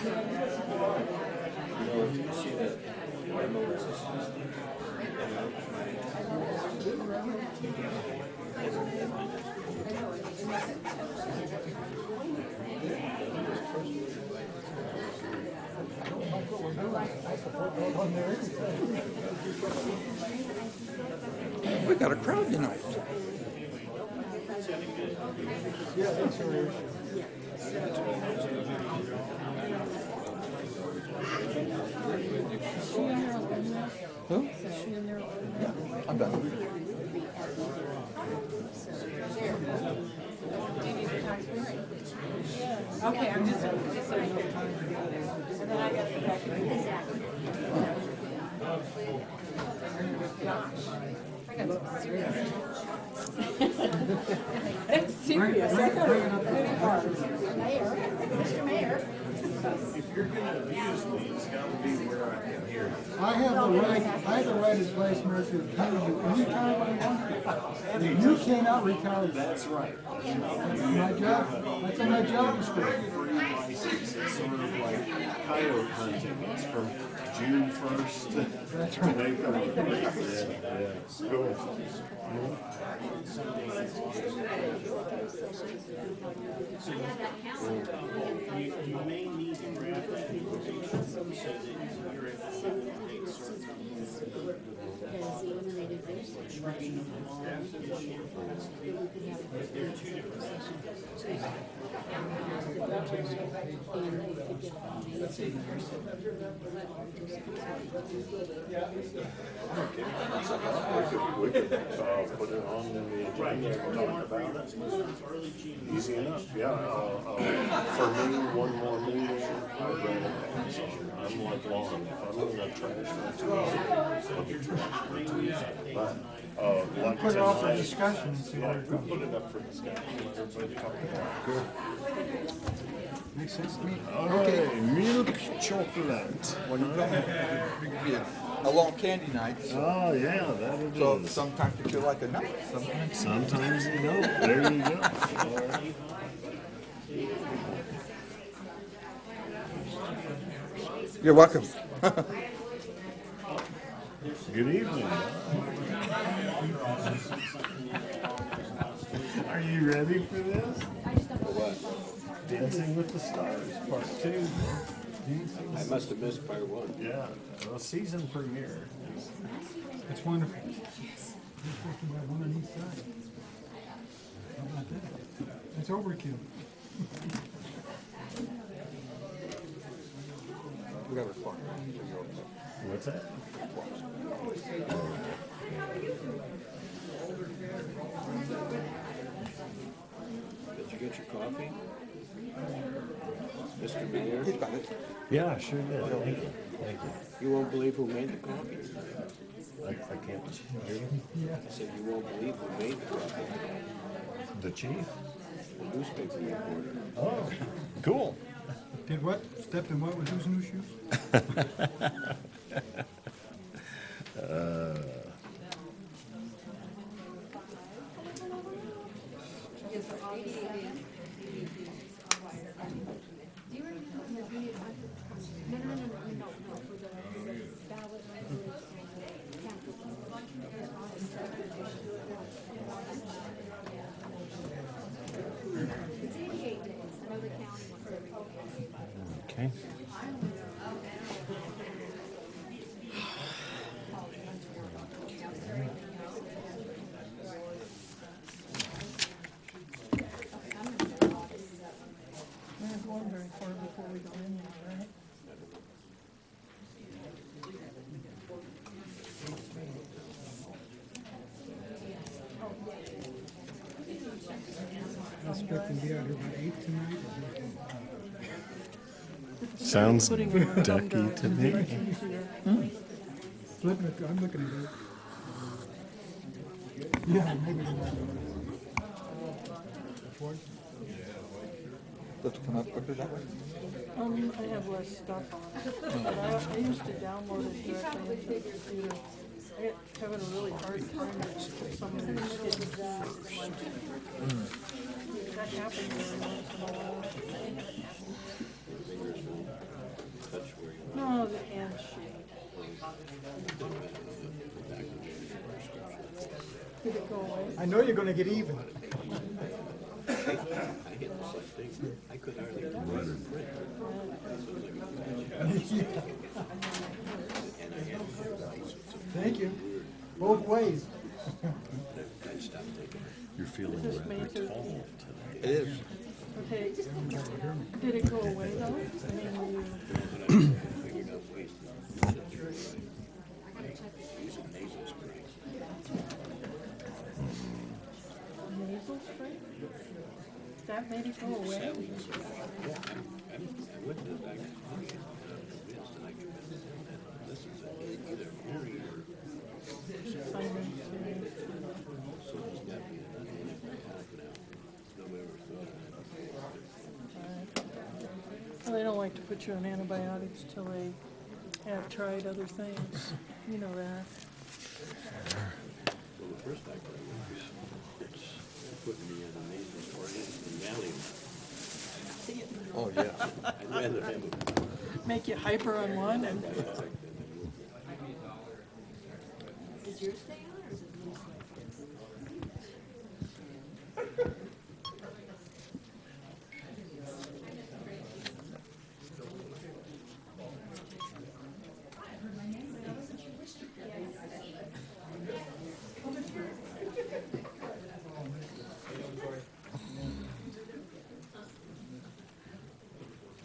see that remote We got a crowd tonight. Yeah, that's right. Who? Yeah, I'm done. Okay, I'm just and then I got the back. I got some serious. That's serious. I got really hard. Mr. Mayor. If you're going to abuse me, it's got to be where I can hear you. I have the right as vice mayor to tell you anytime I want. You cannot retaliate. That's right. That's my job. That's in my job description. Free license. It's sort of like coyote hunting. It's from June 1st to May 1st. Yeah. Cool. You may need to grab that information so that you're able to make certain Has eliminated their subscription of all that we could have. There are two different systems. The budget, and they could get amazing person. We could put it on the agenda and talk about it. Early June. Easy enough, yeah. For me, one more meeting, I'd rather pass on. I'm like Lauren, if I'm in the trash for Tuesday, I'll get trash for Tuesday. But, like Put it off for tonight, discussion and see yeah, where it we'll goes. put it up for discussion, let everybody talk about it. Makes sense to me. Okay, milk chocolate. What do you call it? A long candy night. Oh, yeah, that it So is. sometimes you feel like a nut. Sometimes. Sometimes you don't. There you go. You're welcome. Good evening. Are you ready for this? Dancing with the Stars, Part 2. I must have missed part one. Yeah, well, season premiere. It's wonderful. You're supposed to buy one on each side. How about that? That's overkill. We got a response. What's that? Did you get your coffee? Mr. Mayor, He's got it. Yeah, I sure did. Thank you. Thank you. you won't believe who made the coffee. I can't hear you. I said you won't believe who made the coffee. The chief? The newspaper reporter. Oh, cool. Did what? Stepped in what with whose new shoes? Okay. We're not going very far before we go in there, right? I expect to be out here by 8 tonight. Sounds Putting them on ducky thumbs to is me. much easier. Flipping it, I'm looking at it. Yeah, maybe. Does it come up quicker that way? I have less stuff on it. But I used to download it directly into the computer. I'm having a really hard time with some of these kids. That happens every once in a while. Did it go away? I know you're gonna get even. I hit the same thing. I could hardly read or print. Thank you. Both ways. I stopped taking it. You're feeling Is this rather May 13th? tall today. It is. Okay, did it go away though? I mean, were you, But I figured out ways to use a nasal spray. nasal spray? That made it go away? I went to the doctor's and I convinced him that this is either very or Simon, so it's got to be another one for half now. Nobody ever thought of it. well, they don't like to put you on antibiotics till they have tried other things. You know that. Well, the first doctor I went to, it's putting me in a nasal spray and Valium. Oh, yeah. I'd rather have a Make you hyper on one and Does yours stay on or is it loose?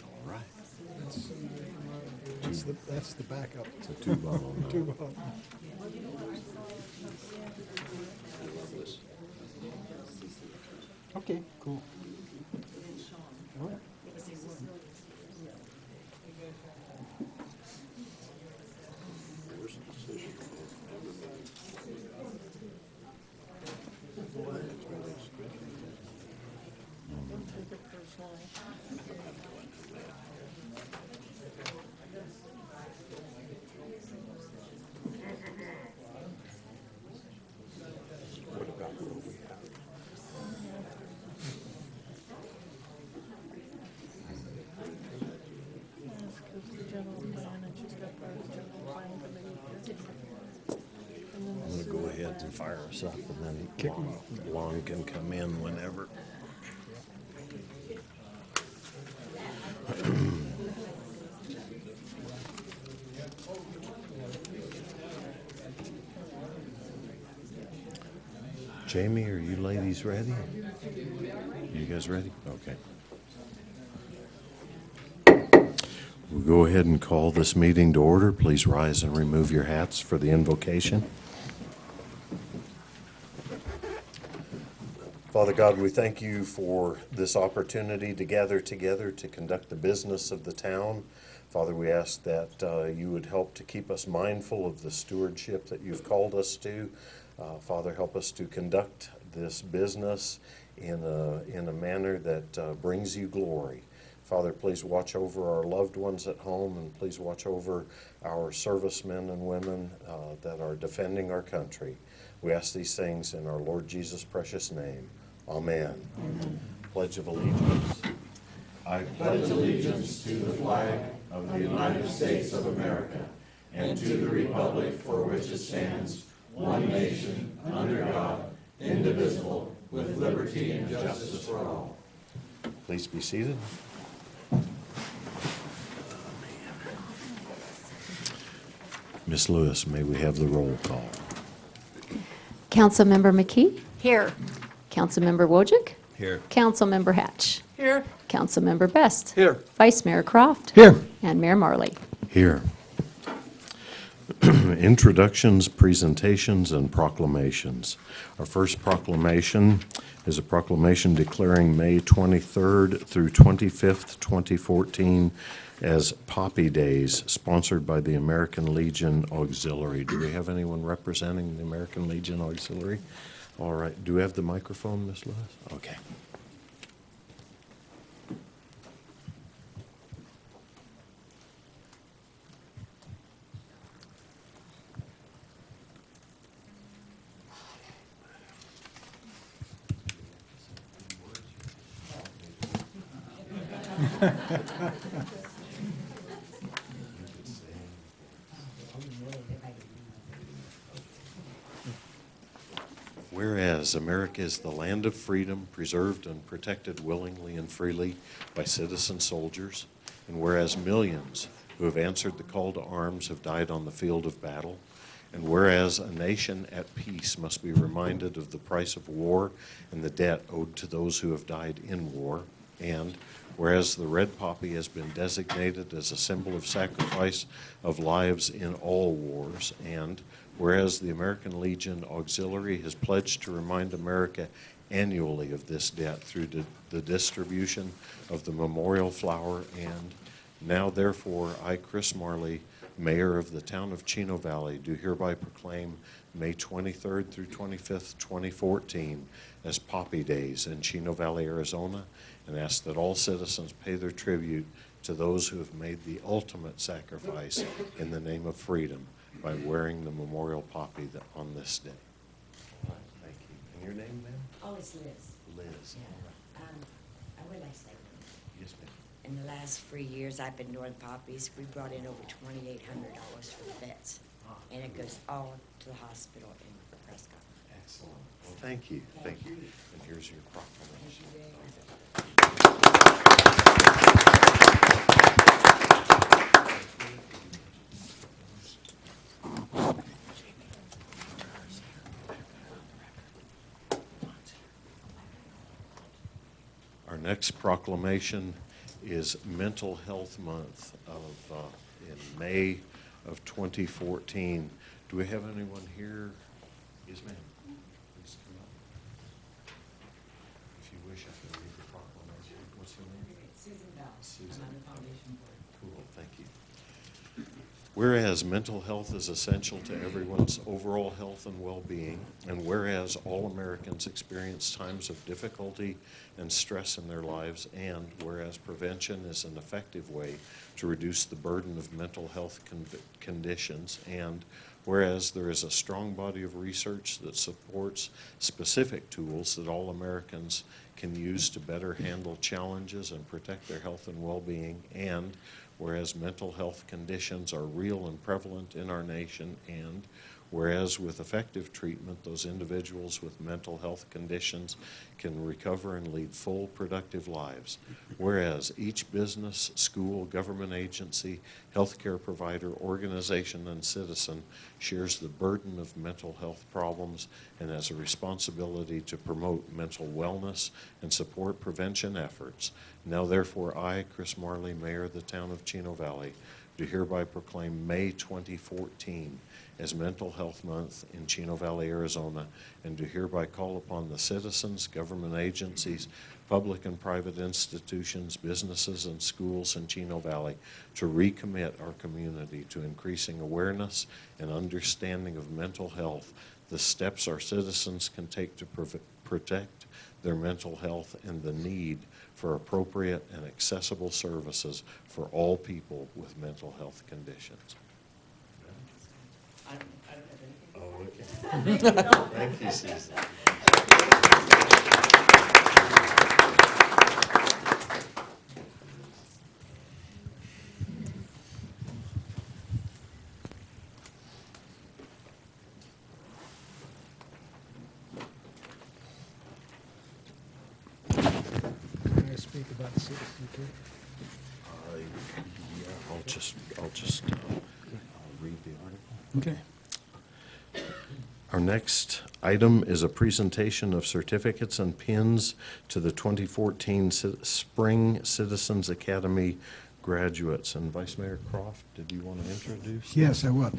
All right. That's the backup. It's a two bottle now. Two of 'em. Okay, cool. All right. worst decision I've ever made. don't take it personally. What about where we have? That's because the general plan, and she's got part of the general plan committee. And then I'm the gonna go sewer ahead plan. and fire us up, and then Lon can come in whenever. Jamie, are you ladies ready? You guys ready? Okay. We'll go ahead and call this meeting to order. Please rise and remove your hats for the invocation. Father God, we thank you for this opportunity to gather together to conduct the business of the town. Father, we ask that you would help to keep us mindful of the stewardship that you've called us to. Father, help us to conduct this business in a manner that brings you glory. Father, please watch over our loved ones at home, and please watch over our servicemen and women that are defending our country. We ask these things in our Lord Jesus' precious name. Amen. Pledge of Allegiance. I pledge allegiance to the flag of the United States of America and to the republic for which it stands, one nation, under God, indivisible, with liberty and justice for all. Please be seated. Miss Lewis, may we have the roll call? Councilmember McKee? Here. Councilmember Wojcik? Here. Councilmember Hatch? Here. Councilmember Best? Here. Vice Mayor Croft? Here. And Mayor Marley. Here. Introductions, presentations, and proclamations. Our first proclamation is a proclamation declaring May 23rd through 25th, 2014 as Poppy Days, sponsored by the American Legion Auxiliary. Do we have anyone representing the American Legion Auxiliary? All right. Do we have the microphone, Ms. Lewis? Okay. whereas America is the land of freedom, preserved and protected willingly and freely by citizen soldiers, and whereas millions who have answered the call to arms have died on the field of battle, and whereas a nation at peace must be reminded of the price of war and the debt owed to those who have died in war, and whereas the red poppy has been designated as a symbol of sacrifice of lives in all wars, and whereas the American Legion Auxiliary has pledged to remind America annually of this debt through the distribution of the memorial flower, and now therefore I, Chris Marley, Mayor of the town of Chino Valley, do hereby proclaim May 23rd through 25th, 2014 as Poppy Days in Chino Valley, Arizona, and ask that all citizens pay their tribute to those who have made the ultimate sacrifice in the name of freedom by wearing the memorial poppy on this day. All right, thank you. And your name, ma'am? Oh, it's Liz. Liz. Yeah. I would like to say, Yes, ma'am. in the last 3 years I've been doing poppies, we brought in over $2,800 for the vets. And it goes all to the hospital in Prescott. Excellent. Well, thank you. Thank you. And here's your proclamation. Our next proclamation is Mental Health Month in May of 2014. Do we have anyone here? Yes, ma'am. Please come up. If you wish, I can read the proclamation. What's your name? Susan Bell. Susan. I'm on the foundation board. Cool, thank you. Whereas mental health is essential to everyone's overall health and well-being, and whereas all Americans experience times of difficulty and stress in their lives, and whereas prevention is an effective way to reduce the burden of mental health conditions, and whereas there is a strong body of research that supports specific tools that all Americans can use to better handle challenges and protect their health and well-being, and whereas mental health conditions are real and prevalent in our nation, and whereas with effective treatment, those individuals with mental health conditions can recover and lead full, productive lives. Whereas each business, school, government agency, healthcare provider, organization, and citizen shares the burden of mental health problems and has a responsibility to promote mental wellness and support prevention efforts. Now, therefore, I, Chris Marley, Mayor of the town of Chino Valley, do hereby proclaim May 2014 as Mental Health Month in Chino Valley, Arizona, and do hereby call upon the citizens, government agencies, public and private institutions, businesses, and schools in Chino Valley to recommit our community to increasing awareness and understanding of mental health, the steps our citizens can take to protect their mental health, and the need for appropriate and accessible services for all people with mental health conditions. I don't have anything. Oh, okay. Thank you, Susan. Can I speak about the citizen care? Yeah, I'll just read the article. Okay. Our next item is a presentation of certificates and pins to the 2014 Spring Citizens Academy graduates. And Vice Mayor Croft, did you want to introduce? Yes, I will.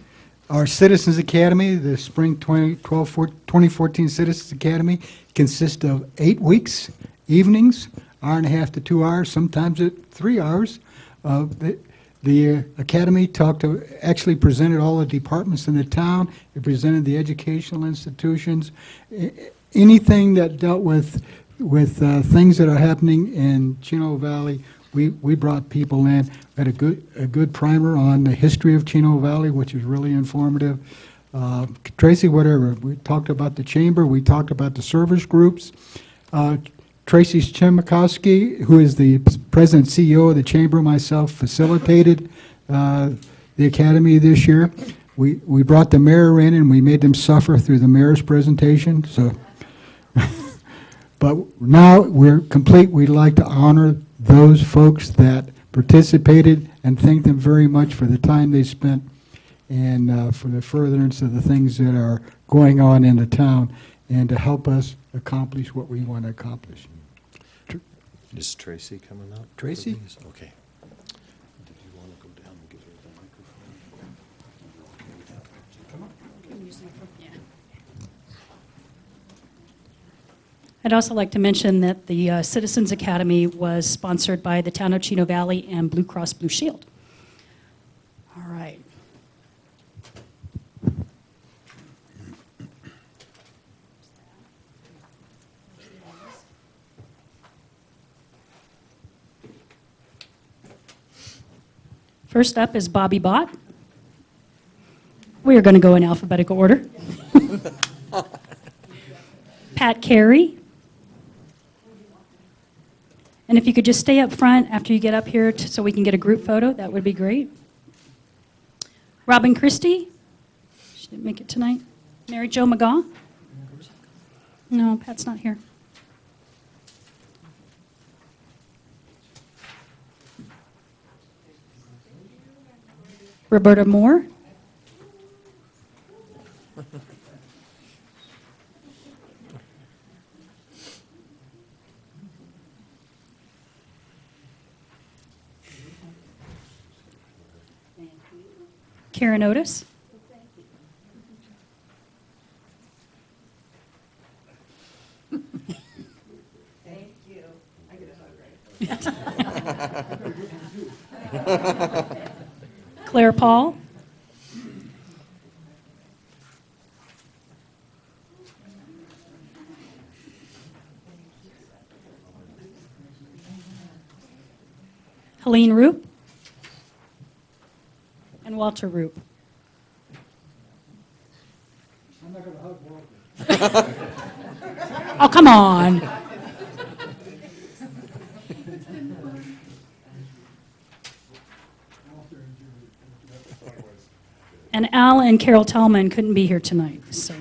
Our Citizens Academy, the Spring 2014 Citizens Academy, consists of 8 weeks, evenings, hour and a half to 2 hours, sometimes at 3 hours. The Academy actually presented all the departments in the town. It presented the educational institutions, anything that dealt with things that are happening in Chino Valley. We brought people in. We had a good primer on the history of Chino Valley, which is really informative. Tracy, whatever, we talked about the chamber. We talked about the service groups. Tracy Chemikowski, who is the president and CEO of the chamber, myself, facilitated the academy this year. We brought the mayor in and we made them suffer through the mayor's presentation. So But now we're complete. We'd like to honor those folks that participated and thank them very much for the time they spent and for the furtherance of the things that are going on in the town and to help us accomplish what we want to accomplish. Is Tracy coming up? Tracy? Okay. Did you want to go down and give her the microphone? I'd also like to mention that the Citizens Academy was sponsored by the town of Chino Valley and Blue Cross Blue Shield. All right. First up is Bobby Bott. We are going to go in alphabetical order. Pat Carey. And if you could just stay up front after you get up here so we can get a group photo, that would be great. Robin Christie. She didn't make it tonight. Mary Jo McGaw. No, Pat's not here. Roberta Moore. Karen Otis. Thank you. I get a hug, right? Claire Paul. Helene Roop. And Walter Roop. I'm not going to hug Walter. Oh, come on. And Al and Carol Tallman couldn't be here tonight, so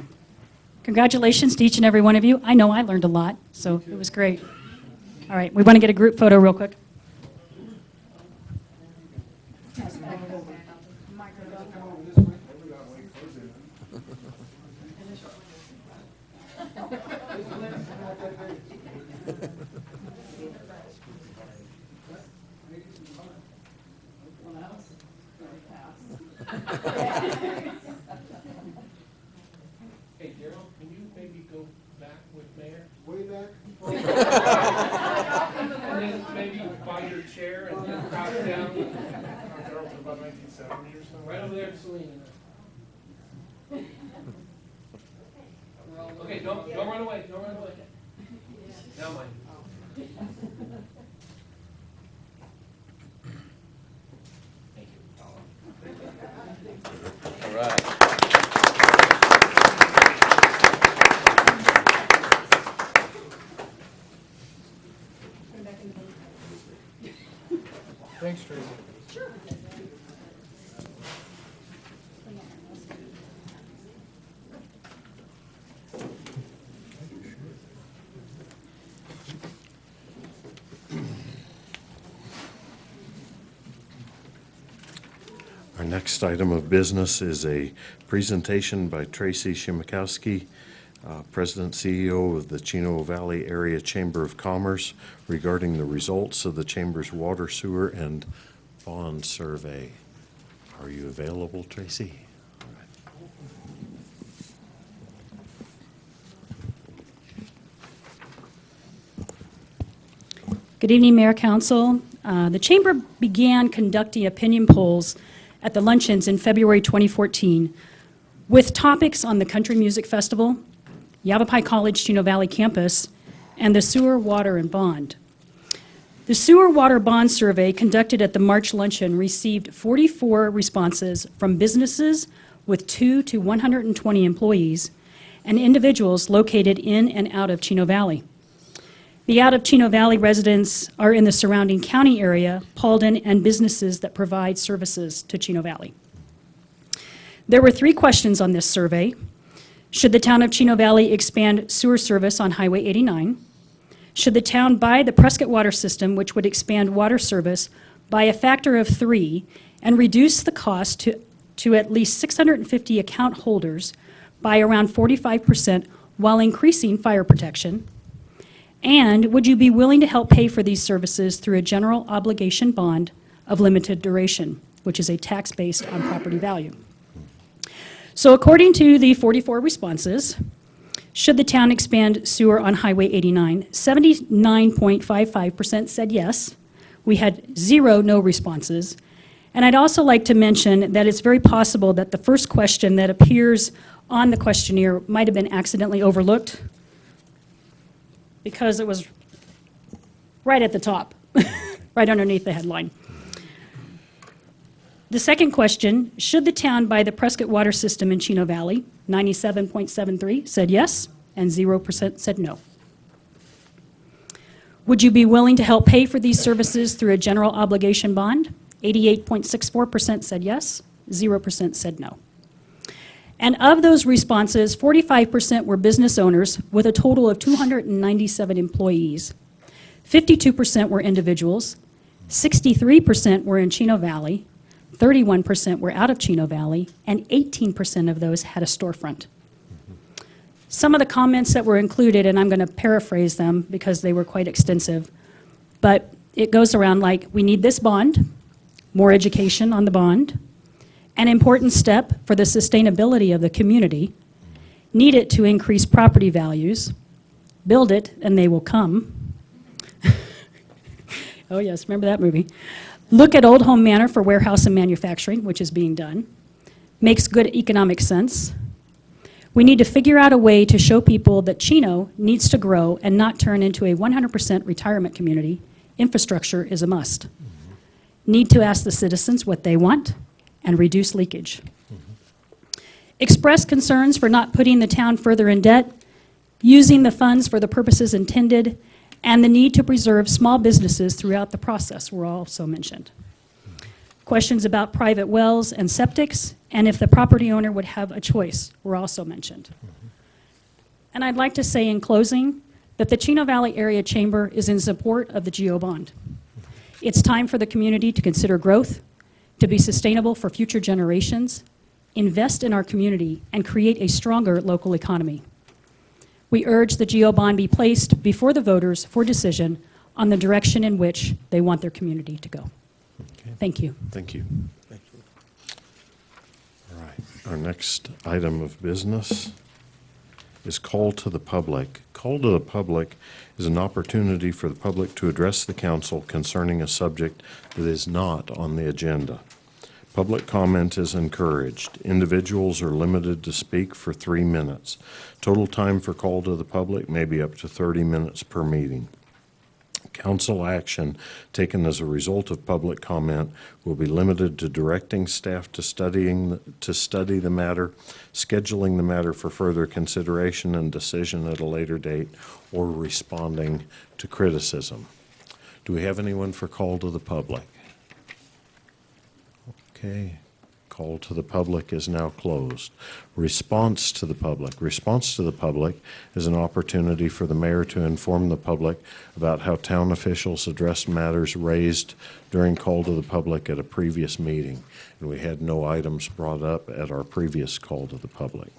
congratulations to each and every one of you. I know I learned a lot, so it was great. All right, we want to get a group photo real quick. Hey, Daryl, can you maybe go back with Mayor? Way back. And then maybe by your chair and then crouch down. Daryl from about 1970 or something. Right over there, Selena. Okay, don't run away, don't run away. Now, Mike. Thank you. All right. Thanks, Tracy. Our next item of business is a presentation by Tracy Shimakowski, President CEO of the Chino Valley Area Chamber of Commerce, regarding the results of the Chamber's water, sewer, and bond survey. Are you available, Tracy? All right. Good evening, Mayor, Council. The Chamber began conducting opinion polls at the luncheons in February 2014 with topics on the Country Music Festival, Yavapai College Chino Valley campus, and the sewer, water, and bond. The sewer water bond survey conducted at the March luncheon received 44 responses from businesses with 2 to 120 employees and individuals located in and out of Chino Valley. The out of Chino Valley residents are in the surrounding county area, Paulden, and businesses that provide services to Chino Valley. There were 3 questions on this survey. Should the town of Chino Valley expand sewer service on Highway 89? Should the town buy the Prescott Water System, which would expand water service by a factor of 3 and reduce the cost to at least 650 account holders by around 45% while increasing fire protection? And would you be willing to help pay for these services through a general obligation bond of limited duration, which is a tax based on property value? So according to the 44 responses, should the town expand sewer on Highway 89, 79.55% said yes. We had 0 no responses. And I'd also like to mention that it's very possible that the first question that appears on the questionnaire might have been accidentally overlooked because it was right at the top, right underneath the headline. The second question, should the town buy the Prescott Water System in Chino Valley? 97.73 said yes, and 0% said no. Would you be willing to help pay for these services through a general obligation bond? 88.64% said yes, 0% said no. And of those responses, 45% were business owners with a total of 297 employees. 52% were individuals, 63% were in Chino Valley, 31% were out of Chino Valley, and 18% of those had a storefront. Some of the comments that were included, and I'm going to paraphrase them because they were quite extensive, but it goes around like, we need this bond, more education on the bond, an important step for the sustainability of the community, need it to increase property values, build it and they will come. Oh yes, remember that movie. Look at Old Home Manor for warehouse and manufacturing, which is being done. Makes good economic sense. We need to figure out a way to show people that Chino needs to grow and not turn into a 100% retirement community. Infrastructure is a must. Need to ask the citizens what they want and reduce leakage. Express concerns for not putting the town further in debt, using the funds for the purposes intended, and the need to preserve small businesses throughout the process were also mentioned. Questions about private wells and septics, and if the property owner would have a choice, were also mentioned. And I'd like to say in closing that the Chino Valley Area Chamber is in support of the GO bond. It's time for the community to consider growth, to be sustainable for future generations, invest in our community, and create a stronger local economy. We urge the GO bond be placed before the voters for decision on the direction in which they want their community to go. Okay. Thank you. Thank you. All right. Our next item of business is call to the public. Call to the public is an opportunity for the public to address the council concerning a subject that is not on the agenda. Public comment is encouraged. Individuals are limited to speak for 3 minutes. Total time for call to the public may be up to 30 minutes per meeting. Council action taken as a result of public comment will be limited to directing staff to study the matter, scheduling the matter for further consideration and decision at a later date, or responding to criticism. Do we have anyone for call to the public? Okay. Call to the public is now closed. Response to the public. Response to the public is an opportunity for the mayor to inform the public about how town officials addressed matters raised during call to the public at a previous meeting. And we had no items brought up at our previous call to the public.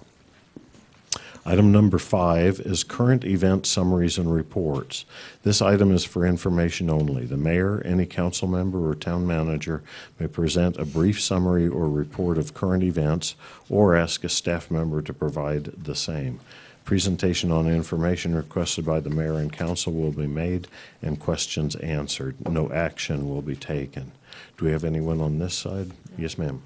Item number 5 is current event summaries and reports. This item is for information only. The mayor, any council member, or town manager may present a brief summary or report of current events or ask a staff member to provide the same. Presentation on information requested by the mayor and council will be made and questions answered. No action will be taken. Do we have anyone on this side? Yes, ma'am.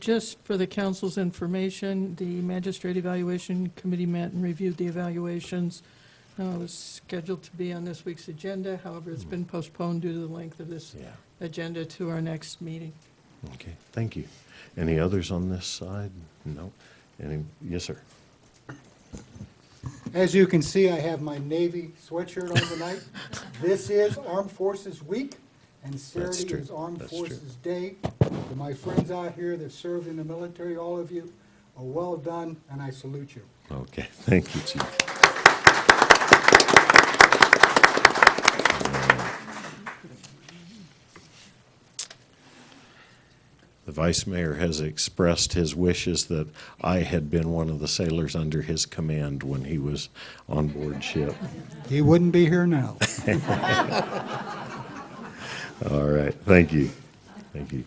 Just for the council's information, the Magistrate Evaluation Committee met and reviewed the evaluations. It was scheduled to be on this week's agenda. However, it's been postponed due to the length of this agenda to our next meeting. Okay, thank you. Any others on this side? No? Yes, sir. As you can see, I have my Navy sweatshirt on tonight. This is Armed Forces Week, and Saturday is Armed Forces Day. To my friends out here that served in the military, all of you, Well done, and I salute you. Okay, thank you, Chief. The Vice Mayor has expressed his wishes that I had been one of the sailors under his command when he was on board ship. He wouldn't be here now. All right, thank you. Thank you.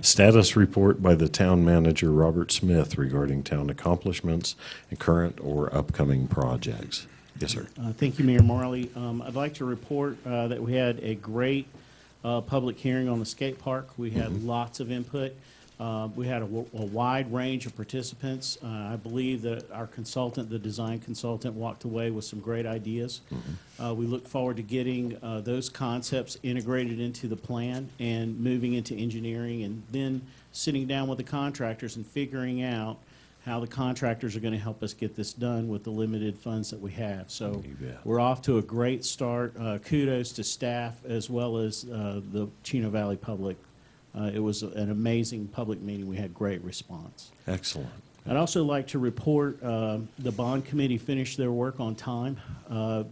Status report by the town manager, Robert Smith, regarding town accomplishments and current or upcoming projects. Yes, sir. Thank you, Mayor Marley. I'd like to report that we had a great public hearing on the skate park. We had lots of input. We had a wide range of participants. I believe that our consultant, the design consultant, walked away with some great ideas. We look forward to getting those concepts integrated into the plan and moving into engineering, and then sitting down with the contractors and figuring out how the contractors are going to help us get this done with the limited funds that we have. So You bet. we're off to a great start. Kudos to staff as well as the Chino Valley public. It was an amazing public meeting. We had great response. Excellent. I'd also like to report the bond committee finished their work on time.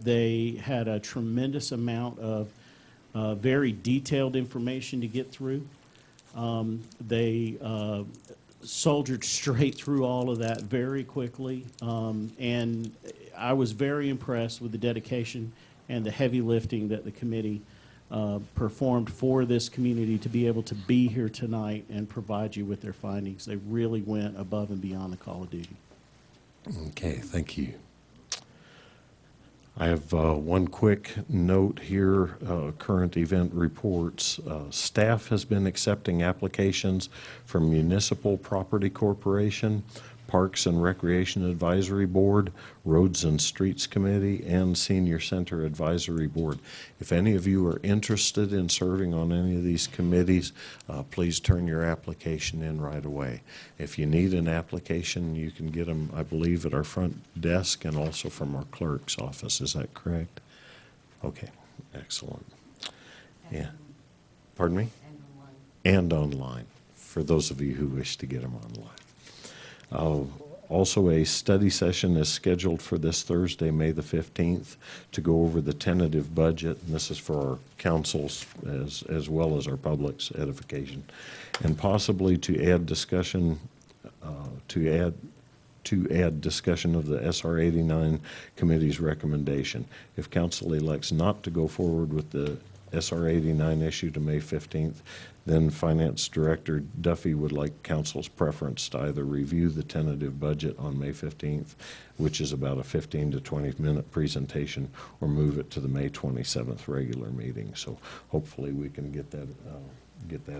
They had a tremendous amount of very detailed information to get through. They soldiered straight through all of that very quickly, and I was very impressed with the dedication and the heavy lifting that the committee performed for this community to be able to be here tonight and provide you with their findings. They really went above and beyond the call of duty. Okay, thank you. I have one quick note here, current event reports. Staff has been accepting applications from Municipal Property Corporation, Parks and Recreation Advisory Board, Roads and Streets Committee, and Senior Center Advisory Board. If any of you are interested in serving on any of these committees, please turn your application in right away. If you need an application, you can get them, I believe, at our front desk and also from our clerk's office. Is that correct? Okay, excellent. Yeah. Pardon me? And online, for those of you who wish to get them online. Also, a study session is scheduled for this Thursday, May the 15th, to go over the tentative budget, and this is for our councils as well as our public's edification, and possibly to add discussion discussion of the SR 89 committee's recommendation. If council elects not to go forward with the SR 89 issue to May 15th, then Finance Director Duffy would like council's preference to either review the tentative budget on May 15th, which is about a 15 to 20-minute presentation, or move it to the May 27th regular meeting. So hopefully we can get that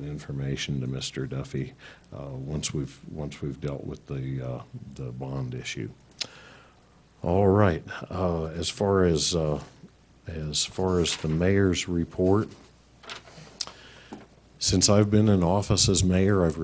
information to Mr. Duffy once we've dealt with the bond issue. All right. As far as the mayor's report, since I've been in office as mayor, I've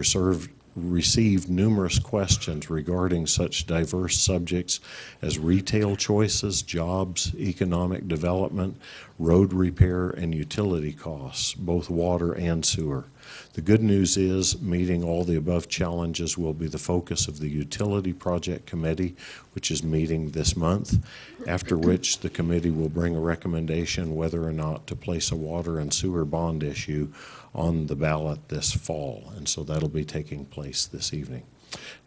received numerous questions regarding such diverse subjects as retail choices, jobs, economic development, road repair, and utility costs, both water and sewer. The good news is meeting all the above challenges will be the focus of the Utility Project Committee, which is meeting this month, after which the committee will bring a recommendation whether or not to place a water and sewer bond issue on the ballot this fall, and so that'll be taking place this evening.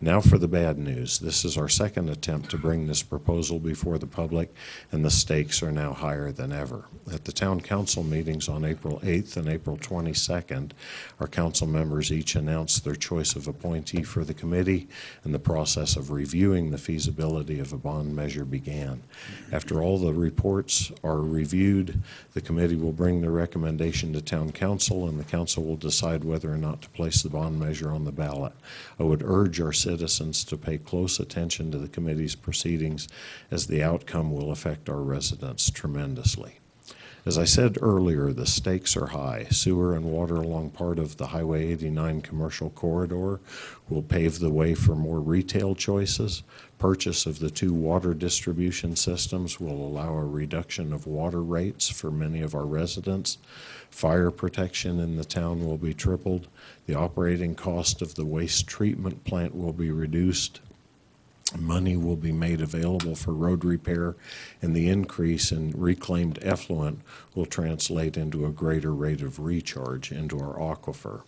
Now for the bad news. This is our second attempt to bring this proposal before the public, and the stakes are now higher than ever. At the town council meetings on April 8th and April 22nd, our council members each announced their choice of appointee for the committee, and the process of reviewing the feasibility of a bond measure began. After all the reports are reviewed, the committee will bring the recommendation to town council, and the council will decide whether or not to place the bond measure on the ballot. I would urge our citizens to pay close attention to the committee's proceedings, as the outcome will affect our residents tremendously. As I said earlier, the stakes are high. Sewer and water along part of the Highway 89 commercial corridor will pave the way for more retail choices. Purchase of the 2 water distribution systems will allow a reduction of water rates for many of our residents. Fire protection in the town will be tripled. The operating cost of the waste treatment plant will be reduced. Money will be made available for road repair, and the increase in reclaimed effluent will translate into a greater rate of recharge into our aquifer.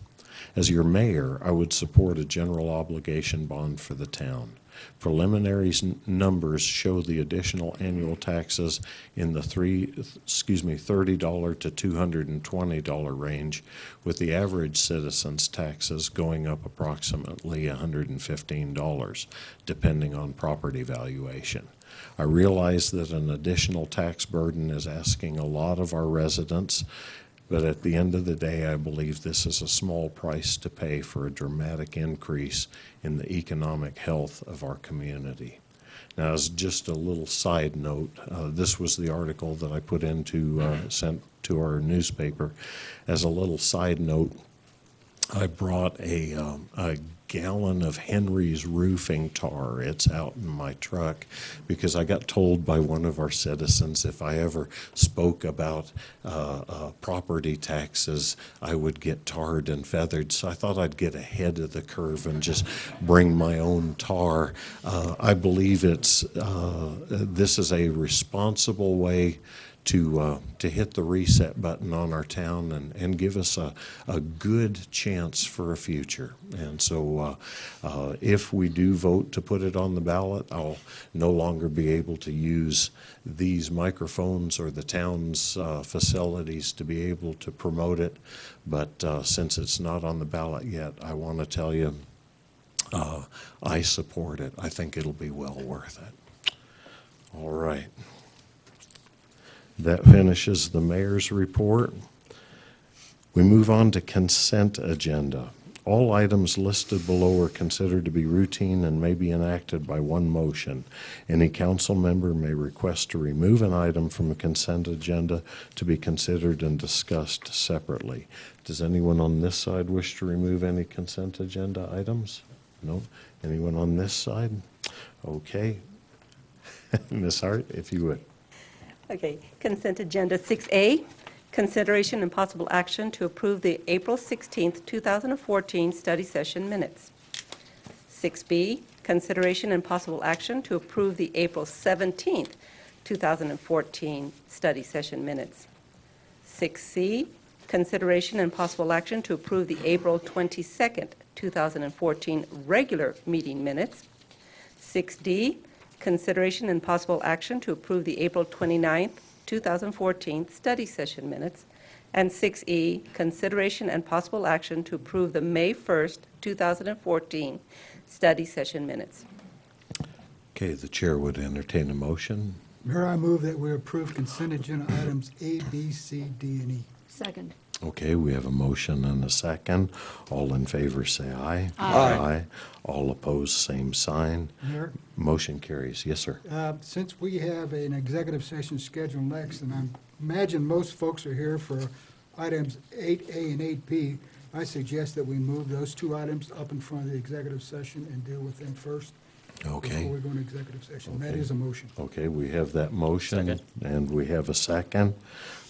As your mayor, I would support a general obligation bond for the town. Preliminary numbers show the additional annual taxes in the $30 to $220 range, with the average citizen's taxes going up approximately $115, depending on property valuation. I realize that an additional tax burden is asking a lot of our residents, but at the end of the day, I believe this is a small price to pay for a dramatic increase in the economic health of our community. Now, as just a little side note, this was the article that I put into, sent to our newspaper. As a little side note, I brought a gallon of Henry's roofing tar. It's out in my truck because I got told by one of our citizens if I ever spoke about property taxes, I would get tarred and feathered. So I thought I'd get ahead of the curve and just bring my own tar. I believe this is a responsible way to hit the reset button on our town and give us a good chance for a future. And so if we do vote to put it on the ballot, I'll no longer be able to use these microphones or the town's facilities to be able to promote it. But since it's not on the ballot yet, I want to tell you I support it. I think it'll be well worth it. All right. That finishes the mayor's report. We move on to consent agenda. All items listed below are considered to be routine and may be enacted by one motion. Any council member may request to remove an item from a consent agenda to be considered and discussed separately. Does anyone on this side wish to remove any consent agenda items? No? Anyone on this side? Okay. Ms. Hart, if you would. Okay, consent agenda 6A, consideration and possible action to approve the April 16th, 2014 study session minutes. 6B, consideration and possible action to approve the April 17th, 2014 study session minutes. 6C, consideration and possible action to approve the April 22nd, 2014 regular meeting minutes. 6D, consideration and possible action to approve the April 29th, 2014 study session minutes. And 6E, consideration and possible action to approve the May 1st, 2014 study session minutes. Okay, the chair would entertain a motion. Mayor, I move that we approve consent agenda items A, B, C, D, and E. Second. Okay, we have a motion and a second. All in favor say aye. Aye. All opposed, same sign. Mayor, Motion carries. Yes, sir. since we have an executive session scheduled next, and I imagine most folks are here for items 8A and 8B, I suggest that we move those 2 items up in front of the executive session and deal with them first Okay. before we go into executive session. That Okay. is a motion. Okay, we have that motion. Second. And we have a second.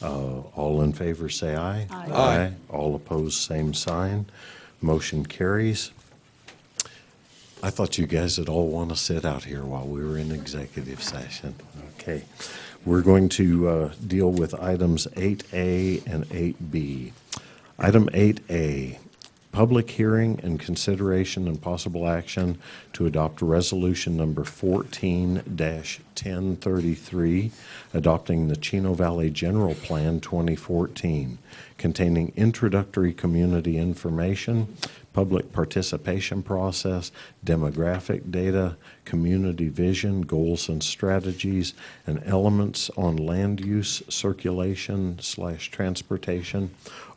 All in favor say aye. Aye. Aye. All opposed, same sign. Motion carries. I thought you guys would all want to sit out here while we were in executive session. Okay. We're going to deal with items 8A and 8B. Item 8A, public hearing and consideration and possible action to adopt resolution number 14-1033, adopting the Chino Valley General Plan 2014, containing introductory community information, public participation process, demographic data, community vision, goals and strategies, and elements on land use, circulation/transportation,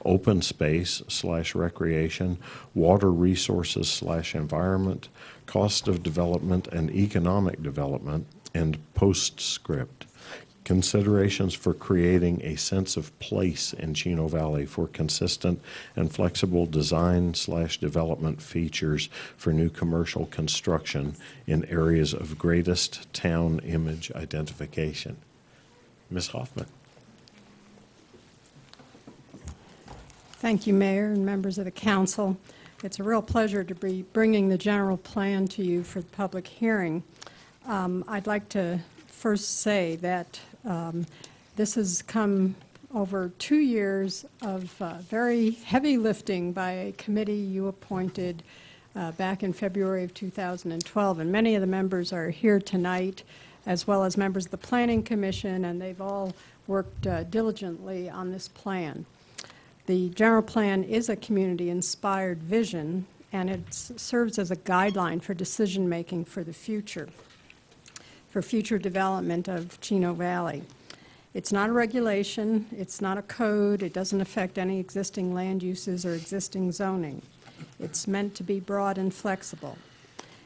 open space/recreation, water resources/environment, cost of development and economic development, and postscript. Considerations for creating a sense of place in Chino Valley for consistent and flexible design/development features for new commercial construction in areas of greatest town image identification. Ms. Hoffman. Thank you, Mayor and members of the council. It's a real pleasure to be bringing the general plan to you for the public hearing. I'd like to first say that this has come over 2 years of very heavy lifting by a committee you appointed back in February of 2012. And many of the members are here tonight, as well as members of the Planning Commission, and they've all worked diligently on this plan. The general plan is a community-inspired vision, and it serves as a guideline for decision-making for the future, for future development of Chino Valley. It's not a regulation, it's not a code, it doesn't affect any existing land uses or existing zoning. It's meant to be broad and flexible.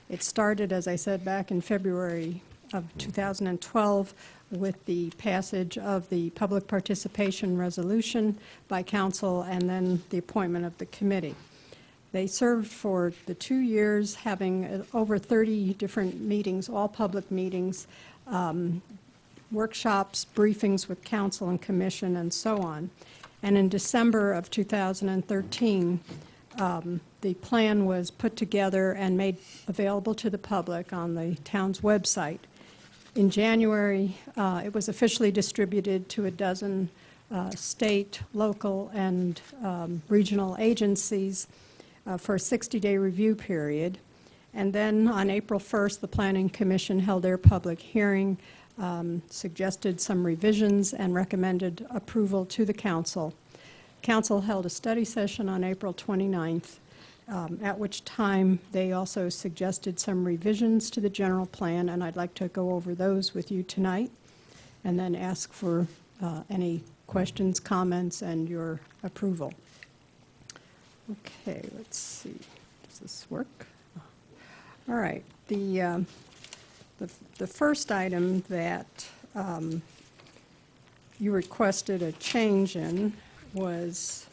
It started, as I said, back in February of 2012 with the passage of the public participation resolution by council and then the appointment of the committee. They served for the 2 years, having over 30 different meetings, all public meetings, workshops, briefings with council and commission, and so on. And in December of 2013, the plan was put together and made available to the public on the town's website. In January, it was officially distributed to a dozen state, local, and regional agencies for a 60-day review period. And then on April 1st, the Planning Commission held their public hearing, suggested some revisions, and recommended approval to the council. Council held a study session on April 29th, at which time they also suggested some revisions to the general plan, and I'd like to go over those with you tonight, and then ask for any questions, comments, and your approval. Okay, let's see. Does this work? All right. The first item that you requested a change in was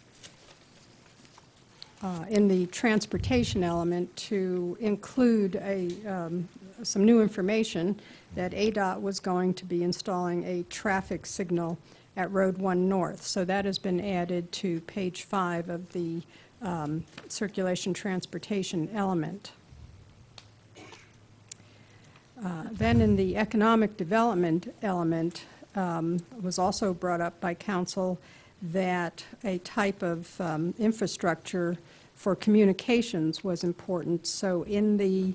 in the transportation element to include some new information that ADOT was going to be installing a traffic signal at Road 1 North. So that has been added to page 5 of the circulation transportation element. Then in the economic development element, was also brought up by council that a type of infrastructure for communications was important. So in the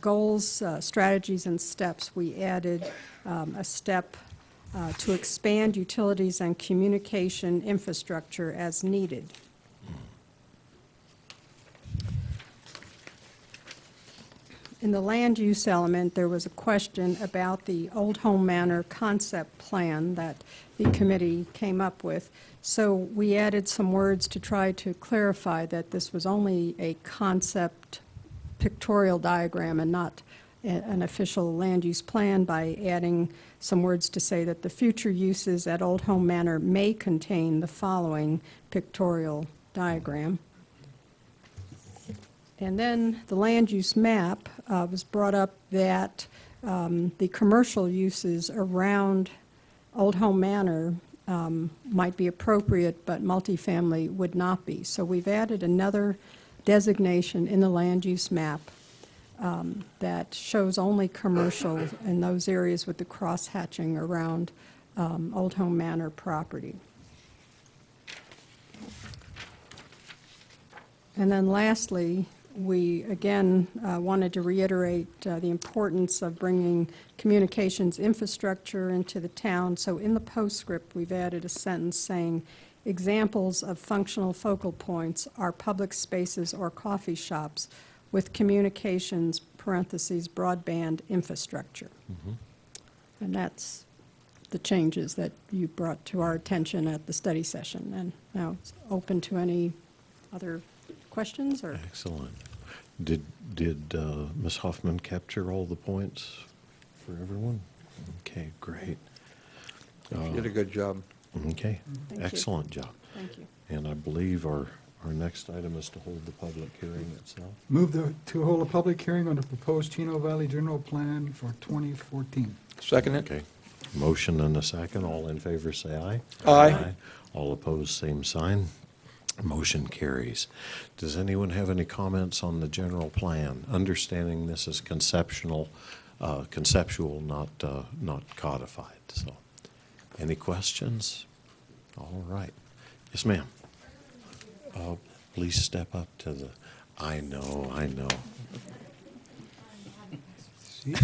goals, strategies, and steps, we added a step to expand utilities and communication infrastructure as needed. In the land use element, there was a question about the Old Home Manor concept plan that the committee came up with. So we added some words to try to clarify that this was only a concept pictorial diagram and not an official land use plan, by adding some words to say that the future uses at Old Home Manor may contain the following pictorial diagram. And then the land use map was brought up that the commercial uses around Old Home Manor might be appropriate, but multifamily would not be. So we've added another designation in the land use map that shows only commercial in those areas with the cross-hatching around Old Home Manor property. And then lastly, we again wanted to reiterate the importance of bringing communications infrastructure into the town. So in the postscript, we've added a sentence saying, examples of functional focal points are public spaces or coffee shops with communications, parentheses, broadband infrastructure. Mm-hmm. And that's the changes that you brought to our attention at the study session. And now it's open to any other questions or? Excellent. Did Ms. Hoffman capture all the points for everyone? Okay, great. You did a good job. Okay, Thank you. excellent job. Thank you. And I believe our next item is to hold the public hearing itself. Move to hold a public hearing on the proposed Chino Valley General Plan for 2014. Second it? Okay, motion and a second. All in favor, say aye. Aye. All opposed, same sign. Motion carries. Does anyone have any comments on the general plan? Understanding this is conceptual, not codified, so. Any questions? All right. Yes, ma'am. Please step up to the, I know. See?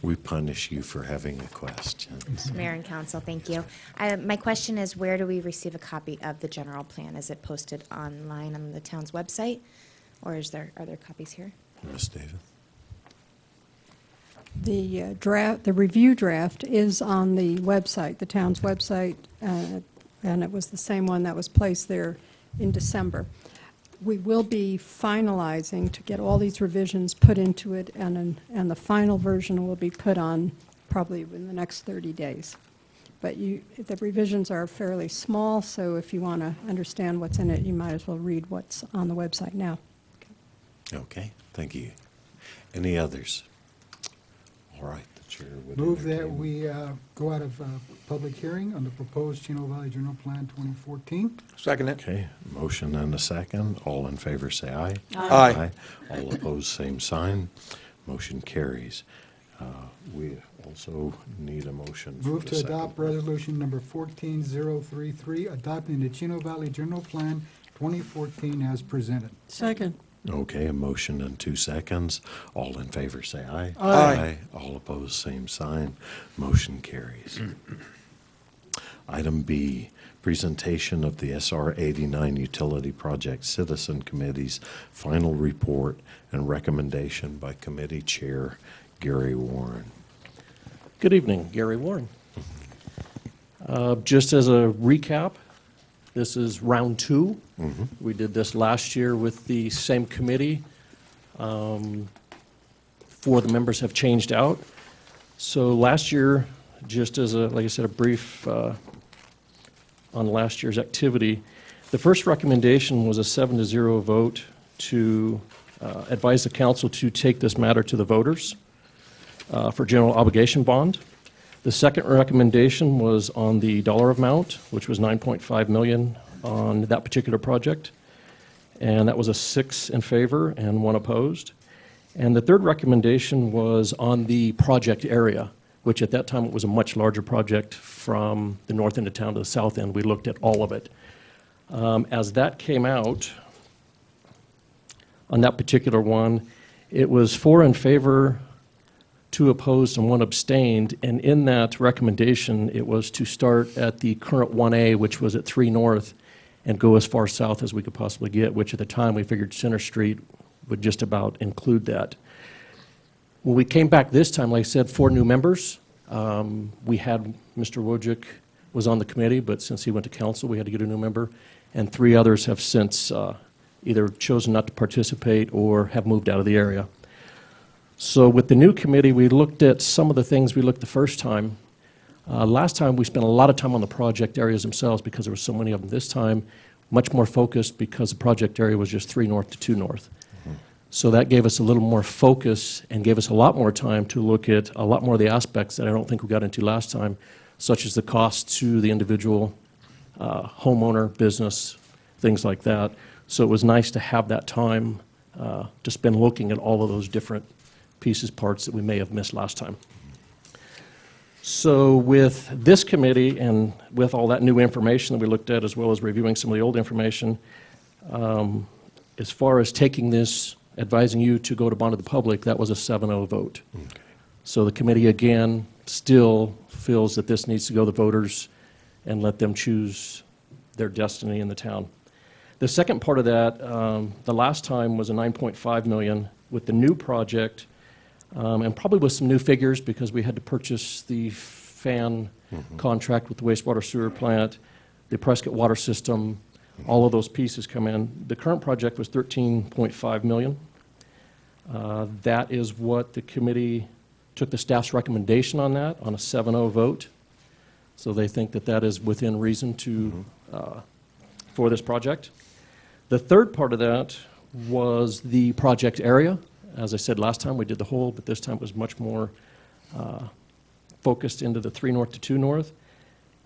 We punish you for having a question. Mayor and council, thank you. My question is, where do we receive a copy of the general plan? Is it posted online on the town's website, or are there copies here? Ms. Davis? The review draft is on the website, the town's website, and it was the same one that was placed there in December. We will be finalizing to get all these revisions put into it, and the final version will be put on probably in the next 30 days. But the revisions are fairly small, so if you want to understand what's in it, you might as well read what's on the website now. Okay, thank you. Any others? All right, the chair would Move that entertain- we go out of public hearing on the proposed Chino Valley General Plan 2014. Second it? Okay, motion and a second. All in favor, say aye. Aye. All opposed, same sign. Motion carries. We also need a motion for Move the to second adopt one. resolution number 14033, adopting the Chino Valley General Plan 2014 as presented. Second. Okay, a motion in 2 seconds. All in favor, say aye. Aye. All opposed, same sign. Motion carries. Item B, presentation of the SR 89 Utility Project Citizen Committee's final report and recommendation by Committee Chair Gary Warren. Good evening, Gary Warren. Just as a recap, this is round 2. We did this last year with the same committee. 4 of the members have changed out. So last year, just as like I said, a brief on last year's activity, the first recommendation was a 7-0 vote to advise the council to take this matter to the voters for general obligation bond. The second recommendation was on the dollar amount, which was $9.5 million on that particular project. And that was a 6 in favor and 1 opposed. And the third recommendation was on the project area, which at that time it was a much larger project from the north end of town to the south end. We looked at all of it. As that came out, on that particular one, it was 4 in favor, 2 opposed, and 1 abstained. And in that recommendation, it was to start at the current 1A, which was at 3 North, and go as far south as we could possibly get, which at the time we figured Center Street would just about include that. When we came back this time, like I said, 4 new members. We had Mr. Wojcik was on the committee, but since he went to council, we had to get a new member. And 3 others have since either chosen not to participate or have moved out of the area. So with the new committee, we looked at some of the things we looked the first time. Last time, we spent a lot of time on the project areas themselves because there were so many of them. This time, much more focused because the project area was just 3 North to 2 North. So that gave us a little more focus and gave us a lot more time to look at a lot more of the aspects that I don't think we got into last time, such as the cost to the individual homeowner, business, things like that. So it was nice to have that time to spend looking at all of those different pieces, parts that we may have missed last time. So with this committee and with all that new information that we looked at, as well as reviewing some of the old information, as far as taking this, advising you to go to bond to the public, that was a 7-0 vote. Okay. So the committee, again, still feels that this needs to go to the voters and let them choose their destiny in the town. The second part of that, the last time was a $9.5 million with the new project, and probably with some new figures because we had to purchase the fan contract with the wastewater sewer plant, the Prescott water system, all of those pieces come in. The current project was $13.5 million. That is what the committee took the staff's recommendation on that on a 7-0 vote. So they think that that is within reason to, for this project. The third part of that was the project area. As I said last time, we did the whole, but this time it was much more focused into the 3 north to 2 north.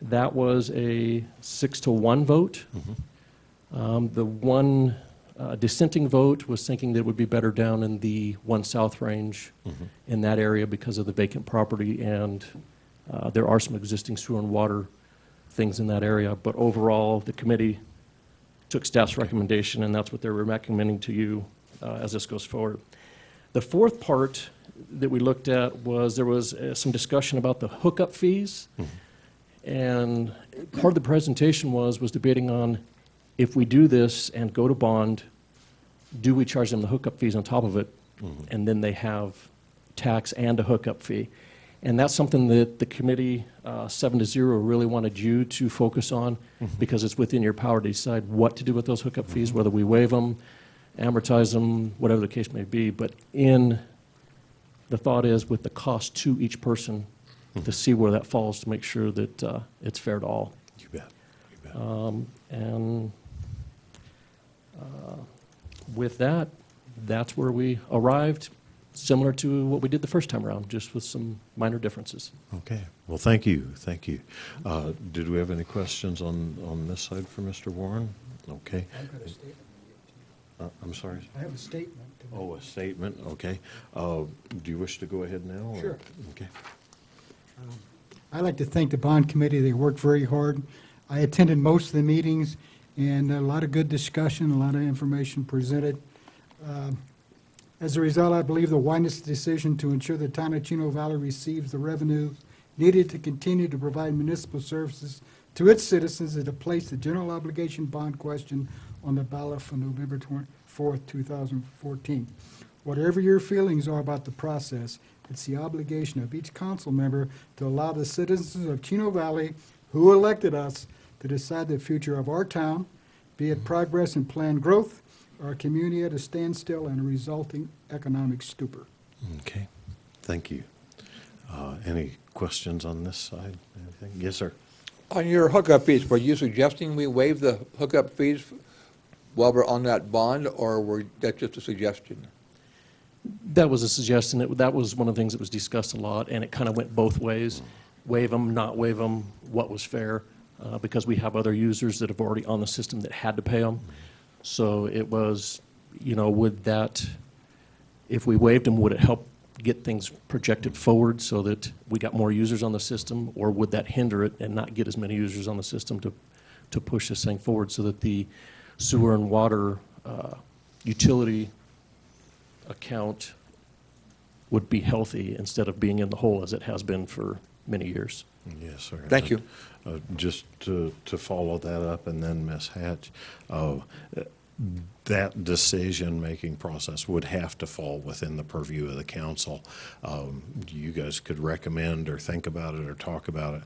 That was a 6-1 vote. The one dissenting vote was thinking that it would be better down in the 1 south range in that area because of the vacant property, and there are some existing sewer and water things in that area. But overall, the committee took staff's recommendation, and that's what they're recommending to you as this goes forward. The fourth part that we looked at was there was some discussion about the hookup fees. And part of the presentation was debating on if we do this and go to bond, do we charge them the hookup fees on top of it? And then they have tax and a hookup fee. And that's something that the committee, 7-0, really wanted you to focus on because it's within your power to decide what to do with those hookup fees, whether we waive them, amortize them, whatever the case may be. But the thought is with the cost to each person to see where that falls to make sure that it's fair to all. You bet. You bet. And with that, that's where we arrived, similar to what we did the first time around, just with some minor differences. Okay. Well, thank you. Thank you. Did we have any questions on this side for Mr. Warren? Okay. I've got a statement. I'm sorry? I have a statement. Oh, a statement, okay. Do you wish to go ahead now? or- Sure. Okay. I'd like to thank the bond committee. They worked very hard. I attended most of the meetings, and a lot of good discussion, a lot of information presented. As a result, I believe the wisest decision to ensure the town of Chino Valley receives the revenue needed to continue to provide municipal services to its citizens is to place the general obligation bond question on the ballot for November 24th, 2014. Whatever your feelings are about the process, it's the obligation of each council member to allow the citizens of Chino Valley who elected us to decide the future of our town, be it progress and planned growth, our community at a standstill and a resulting economic stupor. Okay. Thank you. Any questions on this side? Anything? Yes, sir. On your hookup fees, were you suggesting we waive the hookup fees while we're on that bond, or were that just a suggestion? That was a suggestion. That was one of the things that was discussed a lot, and it kind of went both ways. Waive them, not waive them, what was fair, because we have other users that have already on the system that had to pay them. So it was, would that, if we waived them, would it help get things projected forward so that we got more users on the system, or would that hinder it and not get as many users on the system to push this thing forward so that the sewer and water utility account would be healthy instead of being in the hole as it has been for many years. Yes, sir. Thank you. Just to follow that up, and then Ms. Hatch, that decision-making process would have to fall within the purview of the council. You guys could recommend or think about it or talk about it,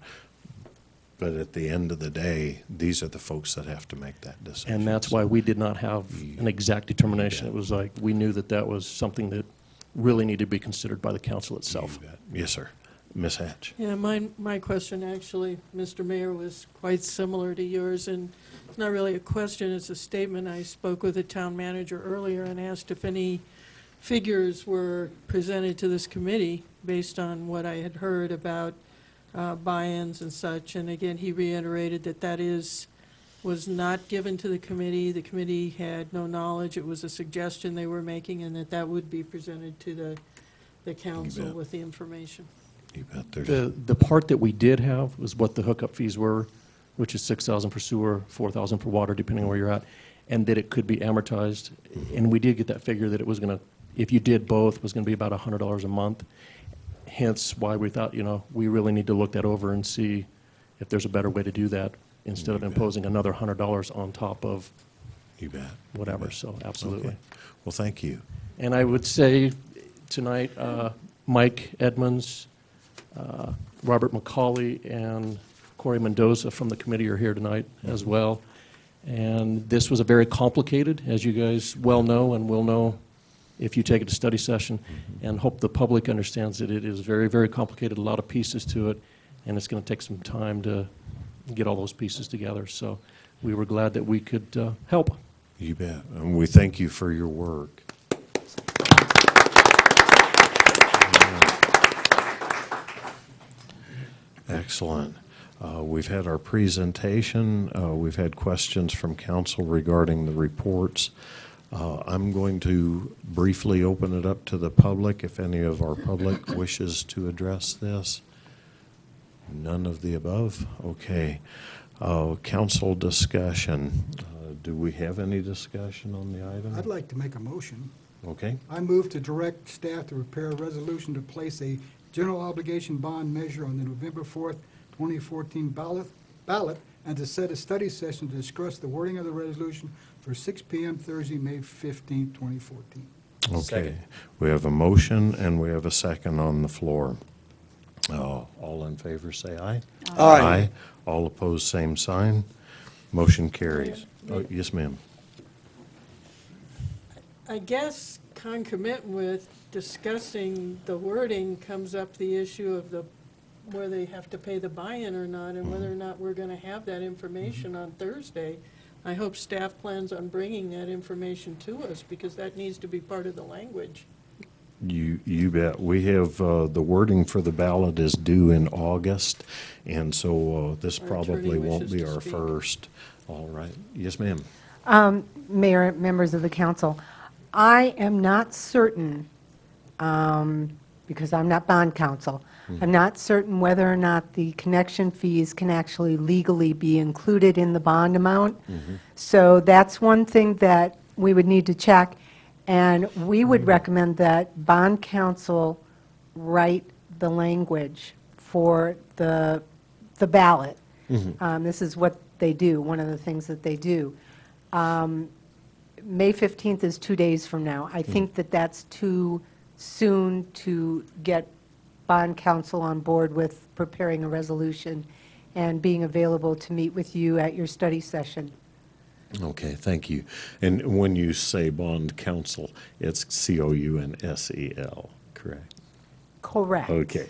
but at the end of the day, these are the folks that have to make that decision. And that's why we did not have an exact determination. It was like, we knew that that was something that really needed to be considered by the council itself. You bet. Yes, sir. Ms. Hatch. Yeah, my question actually, Mr. Mayor, was quite similar to yours, and it's not really a question, it's a statement. I spoke with the town manager earlier and asked if any figures were presented to this committee based on what I had heard about buy-ins and such, and again, he reiterated that was not given to the committee. The committee had no knowledge, it was a suggestion they were making, and that would be presented to the council bet. with the information. You bet. There's The part that we did have was what the hookup fees were, which is $6,000 for sewer, $4,000 for water, depending on where you're at, and that it could be amortized. And we did get that figure that it was going to, if you did both, was going to be about $100 a month. Hence why we thought, we really need to look that over and see if there's a better way to do that instead of You bet. imposing another $100 on top of You bet. whatever. You bet. So absolutely. Okay. Well, thank you. And I would say tonight, Mike Edmonds, Robert McCauley, and Corey Mendoza from the committee are here tonight as well. And this was a very complicated, as you guys well know and will know if you take it to study session, and hope the public understands that it is very, very complicated, a lot of pieces to it, and it's going to take some time to get all those pieces together. So we were glad that we could help. You bet. And we thank you for your work. Excellent. We've had our presentation. We've had questions from council regarding the reports. I'm going to briefly open it up to the public if any of our public wishes to address this. None of the above? Okay. Council discussion. Do we have any discussion on the item? I'd like to make a motion. Okay. I move to direct staff to prepare a resolution to place a general obligation bond measure on the November 4th, 2014 ballot, and to set a study session to discuss the wording of the resolution for 6 p.m. Thursday, May 15th, 2014. Okay. Second. We have a motion and we have a second on the floor. All in favor, say aye. Aye. All opposed, same sign. Motion carries. Oh, yes, ma'am. I guess concomitant with discussing the wording comes up the issue of where they have to pay the buy-in or not, and whether or not we're going to have that information on Thursday. I hope staff plans on bringing that information to us, because that needs to be part of the language. You bet. We have, the wording for the ballot is due in August, and so this Our probably attorney won't wishes be to our speak. first. All right. Yes, ma'am. Mayor, members of the council, I am not certain, because I'm not bond counsel, I'm not certain whether or not the connection fees can actually legally be included in the bond amount. So that's one thing that we would need to check, and we would recommend that bond counsel write the language for the ballot. This is what they do, one of the things that they do. May 15th is 2 days from now. I think that that's too soon to get bond counsel on board with preparing a resolution and being available to meet with you at your study session. Okay, thank you. And when you say bond counsel, it's COUNSEL, correct? Correct. Okay.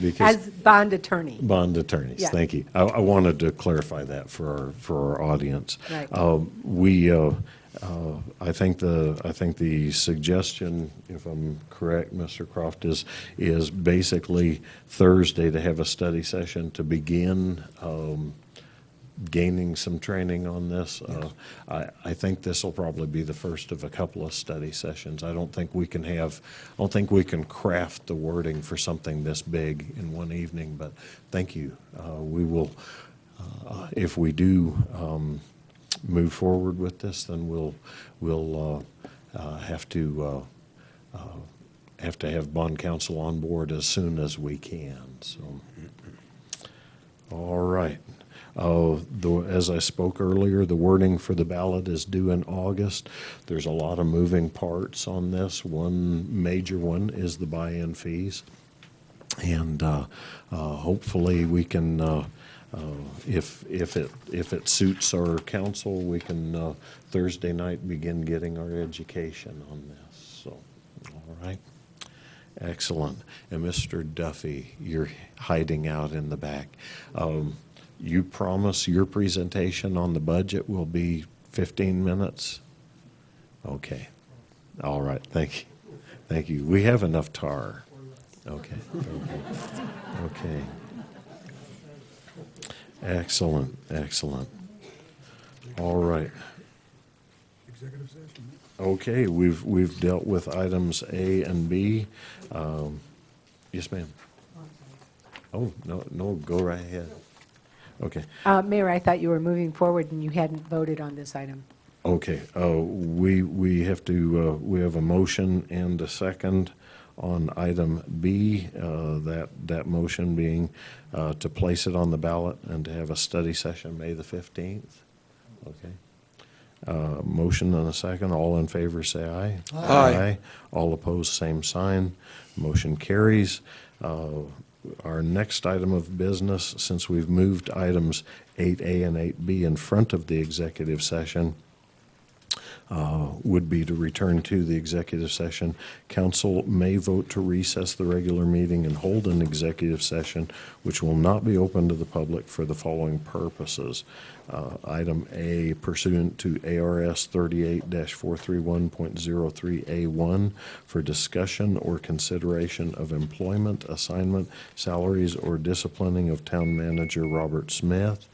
Because As bond attorney. bond attorneys, Yeah. thank you. I wanted to clarify that for our audience. Right. I think the suggestion, if I'm correct, Mr. Croft, is basically Thursday to have a study session to begin gaining some training on this. I think this will probably be the first of a couple of study sessions. I don't think we can craft the wording for something this big in one evening, but thank you. We will, if we do move forward with this, then we'll have to have bond counsel on board as soon as we can, so. All right. As I spoke earlier, the wording for the ballot is due in August. There's a lot of moving parts on this. One major one is the buy-in fees. And hopefully we can, if it suits our council, we can Thursday night begin getting our education on this. So, all right. Excellent. And Mr. Duffy, you're hiding out in the back. You promise your presentation on the budget will be 15 minutes? Okay. All right. Thank you. Thank you. We have enough tar. Okay. Okay. Excellent. Excellent. All right. Executive session. Okay. We've dealt with items A and B. Yes, ma'am. Oh, no, go right ahead. Okay. Mayor, I thought you were moving forward and you hadn't voted on this item. Okay, we have to, we have a motion and a second on item B, that motion being to place it on the ballot and to have a study session May the 15th. Okay. Motion and a second. All in favor, say aye. Aye. All opposed, same sign. Motion carries. Our next item of business, since we've moved items 8A and 8B in front of the executive session, would be to return to the executive session. Council may vote to recess the regular meeting and hold an executive session, which will not be open to the public for the following purposes. Item A, pursuant to ARS 38-431.03A1 for discussion or consideration of employment, assignment, salaries, or disciplining of Town Manager Robert Smith.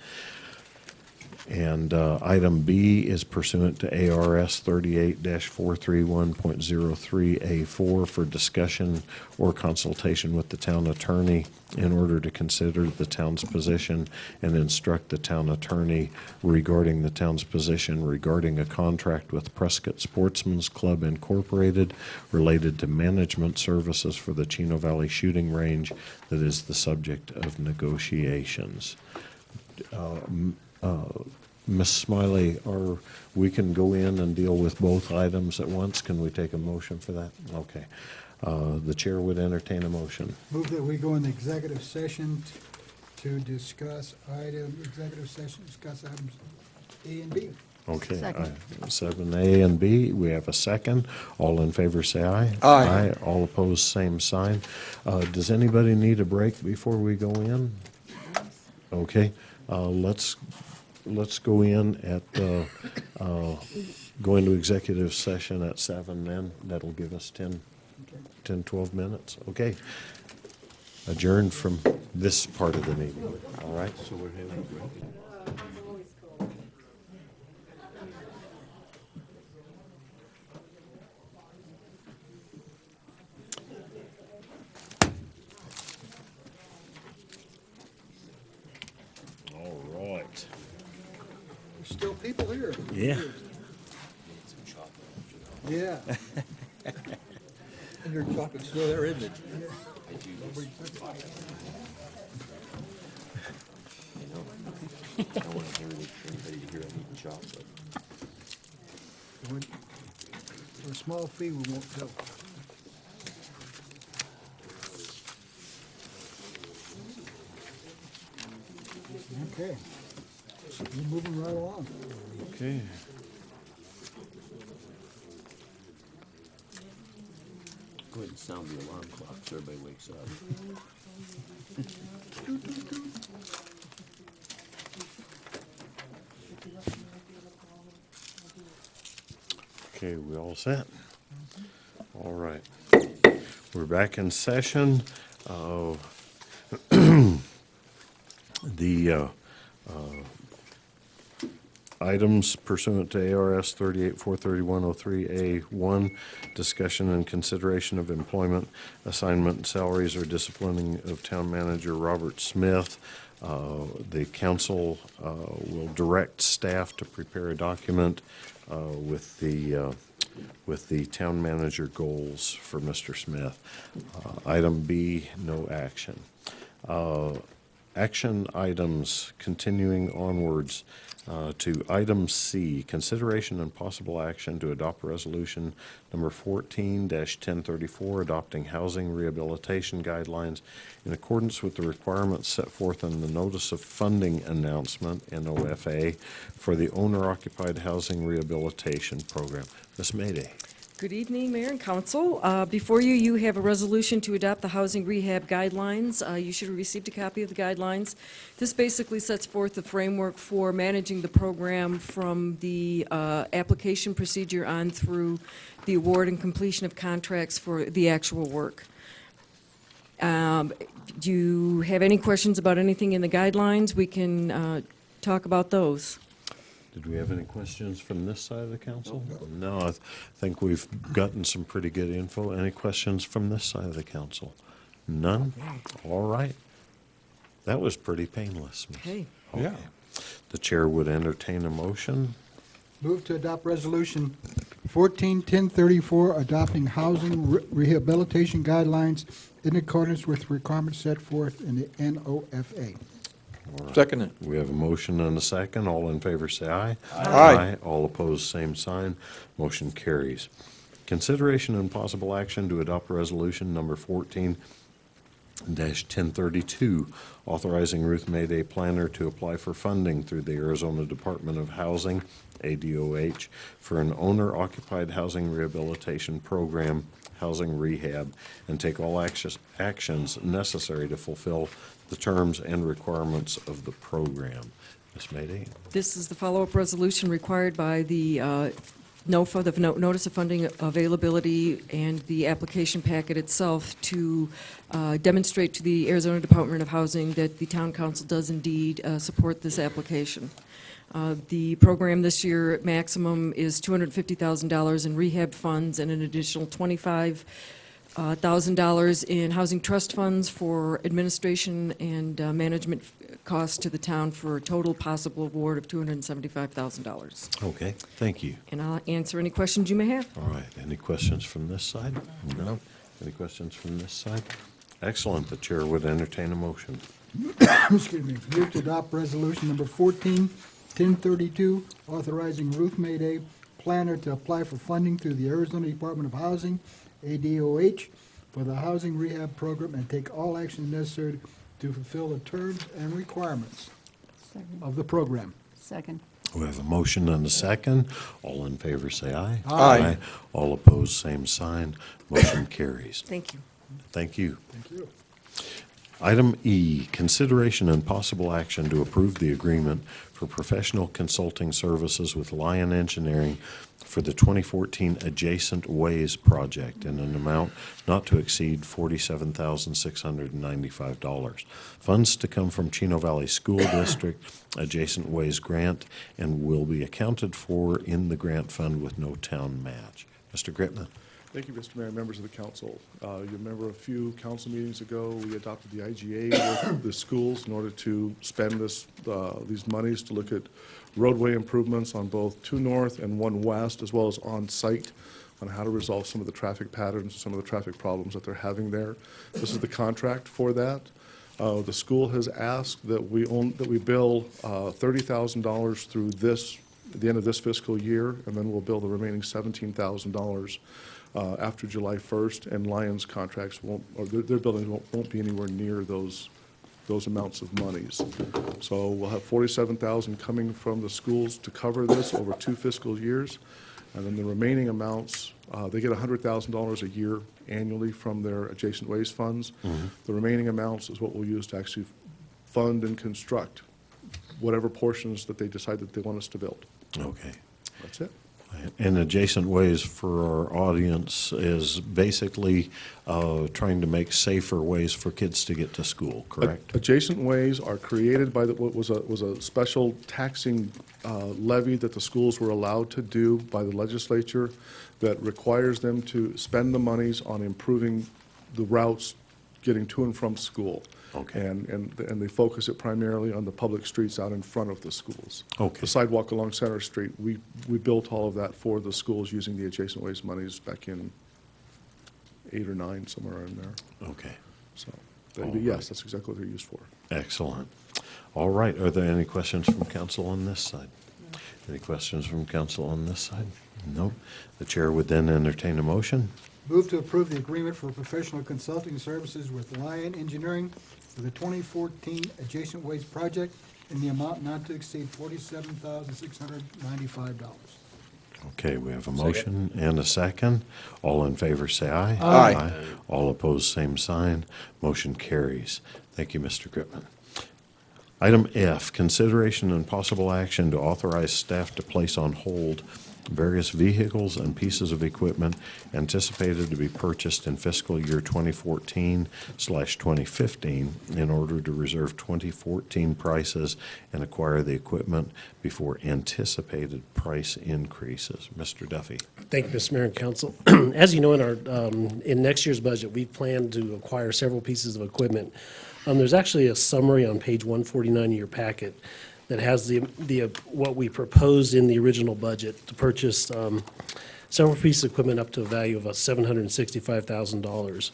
And item B is pursuant to ARS 38-431.03A4 for discussion or consultation with the town attorney in order to consider the town's position and instruct the town attorney regarding the town's position regarding a contract with Prescott Sportsman's Club Incorporated related to management services for the Chino Valley Shooting Range that is the subject of negotiations. Ms. Smiley, we can go in and deal with both items at once. Can we take a motion for that? Okay. The chair would entertain a motion. Move that we go into executive session to discuss items A and B. Okay. Second. 7A and B, we have a second. All in favor, say aye. Aye. All opposed, same sign. Does anybody need a break before we go in? Okay. Let's go in at, go into executive session at 7 then. That'll give us 10, 12 minutes. Okay. Adjourned from this part of the meeting. All right? So we're having a break. All right. There's still people here. Yeah. Yeah. And your chocolate's still there, isn't it? I don't want to hear anybody to hear I'm eating chocolate. For a small fee, we won't tell. Okay. We're moving right along. Okay. Go ahead and sound the alarm clock so everybody wakes up. Okay, we all set? All right. We're back in session. The items pursuant to ARS 38-431.03A1, discussion and consideration of employment, assignment, salaries, or disciplining of Town Manager Robert Smith. The council will direct staff to prepare a document with the town manager goals for Mr. Smith. Item B, no action. Action items, continuing onwards to item C, consideration and possible action to adopt resolution number 14-1034, adopting housing rehabilitation guidelines in accordance with the requirements set forth in the Notice of Funding Announcement, NOFA, for the owner-occupied housing rehabilitation program. Ms. Mayday. Good evening, Mayor and Council. Before you, you have a resolution to adopt the housing rehab guidelines. You should have received a copy of the guidelines. This basically sets forth the framework for managing the program from the application procedure on through the award and completion of contracts for the actual work. Do you have any questions about anything in the guidelines? We can talk about those. Did we have any questions from this side of the council? No, I think we've gotten some pretty good info. Any questions from this side of the council? None? All right. That was pretty painless. Miss. Okay. Yeah. The chair would entertain a motion. Move to adopt resolution 14-1034, adopting housing rehabilitation guidelines in accordance with requirements set forth in the NOFA. All right. Second it. We have a motion and a second. All in favor, say aye. Aye. All opposed, same sign. Motion carries. Consideration and possible action to adopt resolution number 14-1035, 1032, authorizing Ruth Mayday Planner to apply for funding through the Arizona Department of Housing, ADOH, for an owner-occupied housing rehabilitation program, housing rehab, and take all actions necessary to fulfill the terms and requirements of the program. Ms. Mayday? This is the follow-up resolution required by the notice of funding availability and the application packet itself to demonstrate to the Arizona Department of Housing that the town council does indeed support this application. The program this year maximum is $250,000 in rehab funds and an additional $25,000 in housing trust funds for administration and management costs to the town for a total possible award of $275,000. Okay, thank you. And I'll answer any questions you may have. All right, any questions from this side? No. Any questions from this side? Excellent, the chair would entertain a motion. Excuse me. Move to adopt resolution number 1032, authorizing Ruth Mayday Planner to apply for funding through the Arizona Department of Housing, ADOH, for the housing rehab program and take all actions necessary to fulfill the terms and requirements of the program. Second. We have a motion and a second. All in favor, say aye. Aye. All opposed, same sign. Motion carries. Thank you. Thank you. Thank you. Item E, consideration and possible action to approve the agreement for professional consulting services with Lion Engineering for the 2014 Adjacent Ways project in an amount not to exceed $47,695. Funds to come from Chino Valley School District Adjacent Ways grant and will be accounted for in the grant fund with no town match. Mr. Gritman. Thank you, Mr. Mayor, members of the council. You remember a few council meetings ago, we adopted the IGA with the schools in order to spend these monies to look at roadway improvements on both 2 North and 1 West, as well as on-site on how to resolve some of the traffic patterns, some of the traffic problems that they're having there. This is the contract for that. The school has asked that we bill $30,000 through the end of this fiscal year, and then we'll bill the remaining $17,000 after July 1st, and Lion's contracts their buildings won't be anywhere near those amounts of monies. So we'll have $47,000 coming from the schools to cover this over 2 fiscal years, and then the remaining amounts, they get $100,000 a year annually from their adjacent ways funds. Mm-hmm. The remaining amounts is what we'll use to actually fund and construct whatever portions that they decide that they want us to build. Okay. That's it. And Adjacent Ways for our audience is basically trying to make safer ways for kids to get to school, correct? Adjacent ways are created by what was a special taxing levy that the schools were allowed to do by the legislature that requires them to spend the monies on improving the routes getting to and from school. Okay. And they focus it primarily on the public streets out in front of the schools. Okay. The sidewalk along Center Street, we built all of that for the schools using the Adjacent Ways monies back in 8 or 9, somewhere in there. Okay. So, All yes, right. that's exactly what they're used for. Excellent. All right, are there any questions from council on this side? Any questions from council on this side? No. The chair would then entertain a motion. Move to approve the agreement for professional consulting services with Lion Engineering for the 2014 Adjacent Ways project in the amount not to exceed $47,695. Okay, we have a motion and a second. All in favor, say aye. Aye. All opposed, same sign. Motion carries. Thank you, Mr. Gritman. Item F, consideration and possible action to authorize staff to place on hold various vehicles and pieces of equipment anticipated to be purchased in fiscal year 2014/2015 in order to reserve 2014 prices and acquire the equipment before anticipated price increases. Mr. Duffy. Thank you, Mr. Mayor and Council. As you know, in next year's budget, we plan to acquire several pieces of equipment. There's actually a summary on page 149 of your packet that has the what we proposed in the original budget to purchase several pieces of equipment up to a value of $765,000.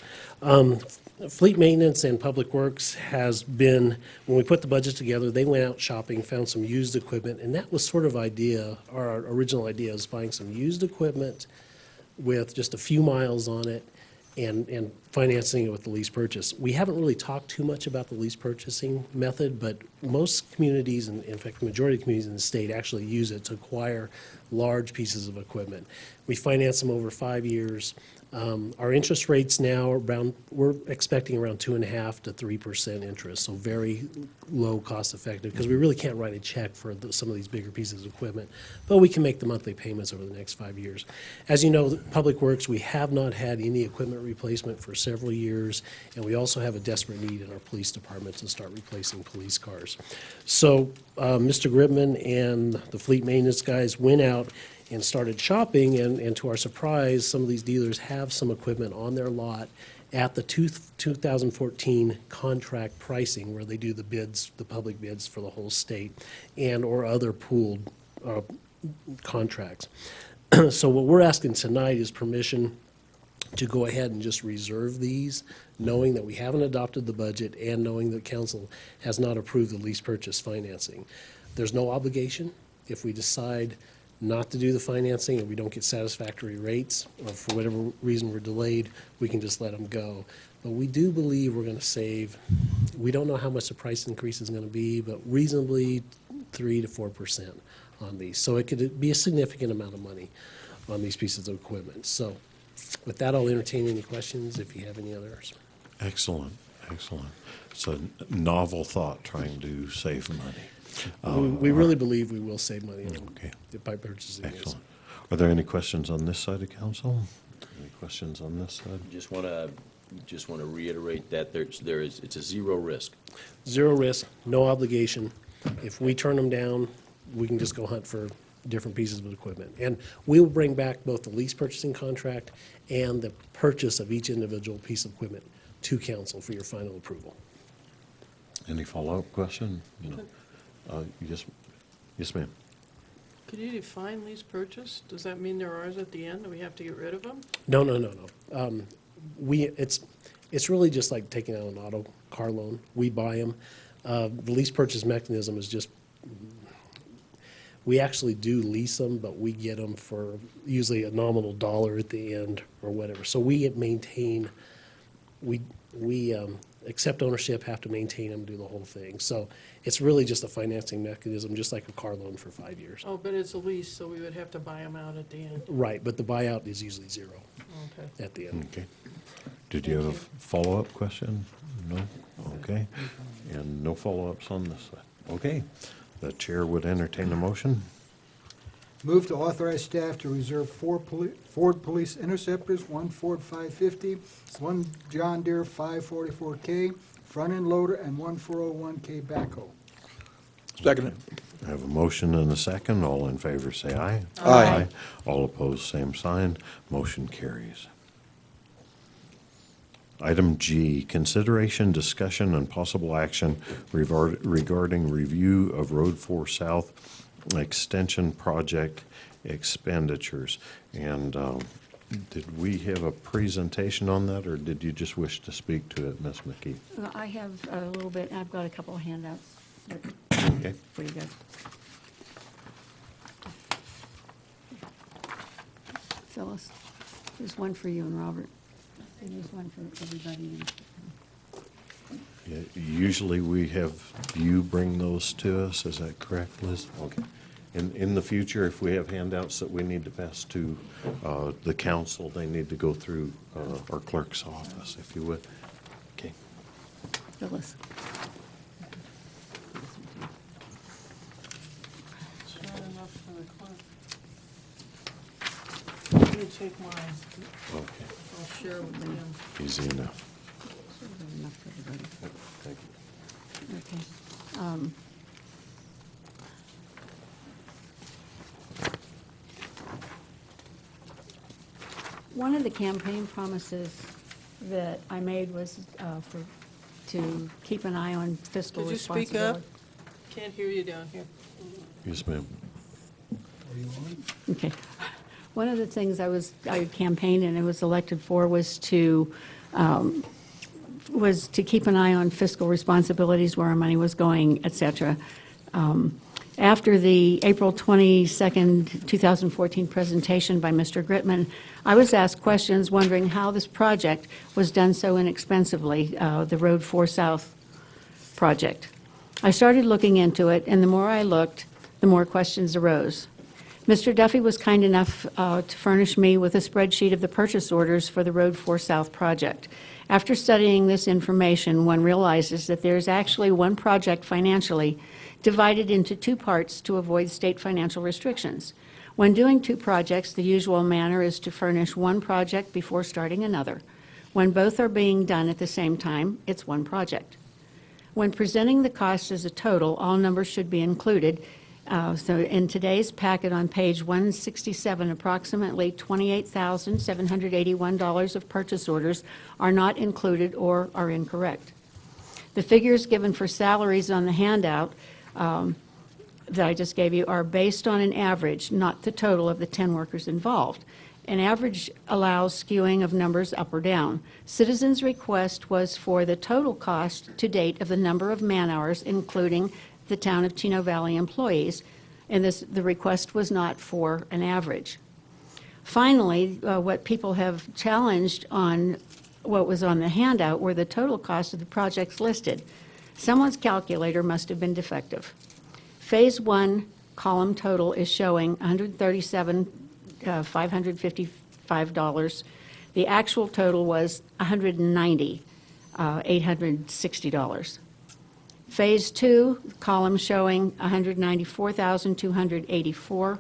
Fleet maintenance and public works has been, when we put the budget together, they went out shopping, found some used equipment, and that was sort of our original idea is buying some used equipment with just a few miles on it and financing it with the lease purchase. We haven't really talked too much about the lease purchasing method, but most communities, and in fact, the majority of communities in the state actually use it to acquire large pieces of equipment. We finance them over 5 years. Our interest rates now are we're expecting around 2.5% to 3% interest, so very low cost effective, because we really can't write a check for some of these bigger pieces of equipment, but we can make the monthly payments over the next 5 years. As you know, Public Works, we have not had any equipment replacement for several years, and we also have a desperate need in our police department to start replacing police cars. So Mr. Gribman and the fleet maintenance guys went out and started shopping, and to our surprise, some of these dealers have some equipment on their lot at the 2014 contract pricing, where they do the bids, the public bids for the whole state, and or other pooled contracts. So what we're asking tonight is permission to go ahead and just reserve these, knowing that we haven't adopted the budget and knowing that council has not approved the lease purchase financing. There's no obligation. If we decide not to do the financing and we don't get satisfactory rates, or for whatever reason we're delayed, we can just let them go. But we do believe we're going to save, we don't know how much the price increase is going to be, but reasonably 3 to 4% on these. So it could be a significant amount of money on these pieces of equipment. So with that, I'll entertain any questions if you have any others. Excellent, excellent. It's a novel thought, trying to save money. We really believe we will save money Okay. by purchasing these. Excellent. Are there any questions on this side of council? Any questions on this side? Just want to reiterate that it's a zero risk. Zero risk, no obligation. If we turn them down, we can just go hunt for different pieces of equipment. And we will bring back both the lease purchasing contract and the purchase of each individual piece of equipment to council for your final approval. Any follow-up question? No. Yes, ma'am. Could you define lease purchase? Does that mean they're ours at the end and we have to get rid of them? No. It's really just like taking out an auto car loan. We buy them. The lease purchase mechanism is just, we actually do lease them, but we get them for usually a nominal dollar at the end or whatever. So we maintain, we accept ownership, have to maintain them, do the whole thing. So it's really just a financing mechanism, just like a car loan for 5 years. Oh, but it's a lease, so we would have to buy them out at the end. Right, but the buyout is usually zero Okay. at the end. Okay. Did you have a follow-up question? No? Okay. And no follow-ups on this side? Okay. The chair would entertain a motion. Move to authorize staff to reserve 4 Ford Police Interceptors, 1 Ford 550, 1 John Deere 544K front-end loader, and 1 401K backhoe. Second. I have a motion and a second. All in favor, say aye. Aye. All opposed, same sign. Motion carries. Item G, consideration, discussion, and possible action regarding review of Road 4 South Extension Project expenditures. And did we have a presentation on that, or did you just wish to speak to it, Ms. McKee? I have a little bit, and I've got a couple of handouts Okay. for you guys. Phyllis, there's one for you and Robert. And there's one for everybody. Yeah, usually we have you bring those to us, is that correct, Liz? Okay. In the future, if we have handouts that we need to pass to the council, they need to go through our clerk's office, if you would. Okay. Phyllis. It's not enough for the clerk. Let me take mine. Okay. I'll share with them. Easy enough. Enough for everybody. Thank you. Okay. One of the campaign promises that I made was to keep an eye on fiscal Could you speak responsibility. up? Can't hear you down here. Yes, ma'am. Okay. One of the things I campaigned and I was elected for was to keep an eye on fiscal responsibilities, where our money was going, et cetera. After the April 22nd, 2014 presentation by Mr. Gritman, I was asked questions wondering how this project was done so inexpensively, the Road 4 South project. I started looking into it, and the more I looked, the more questions arose. Mr. Duffy was kind enough to furnish me with a spreadsheet of the purchase orders for the Road 4 South project. After studying this information, one realizes that there is actually one project financially divided into two parts to avoid state financial restrictions. When doing two projects, the usual manner is to furnish one project before starting another. When both are being done at the same time, it's one project. When presenting the cost as a total, all numbers should be included. So in today's packet on page 167, approximately $28,781 of purchase orders are not included or are incorrect. The figures given for salaries on the handout that I just gave you are based on an average, not the total of the 10 workers involved. An average allows skewing of numbers up or down. Citizens' request was for the total cost to date of the number of man-hours, including the town of Chino Valley employees, and the request was not for an average. Finally, what people have challenged on what was on the handout were the total cost of the projects listed. Someone's calculator must have been defective. Phase 1 column total is showing $137,555. The actual total was $190,860. Phase 2 column showing $194,284.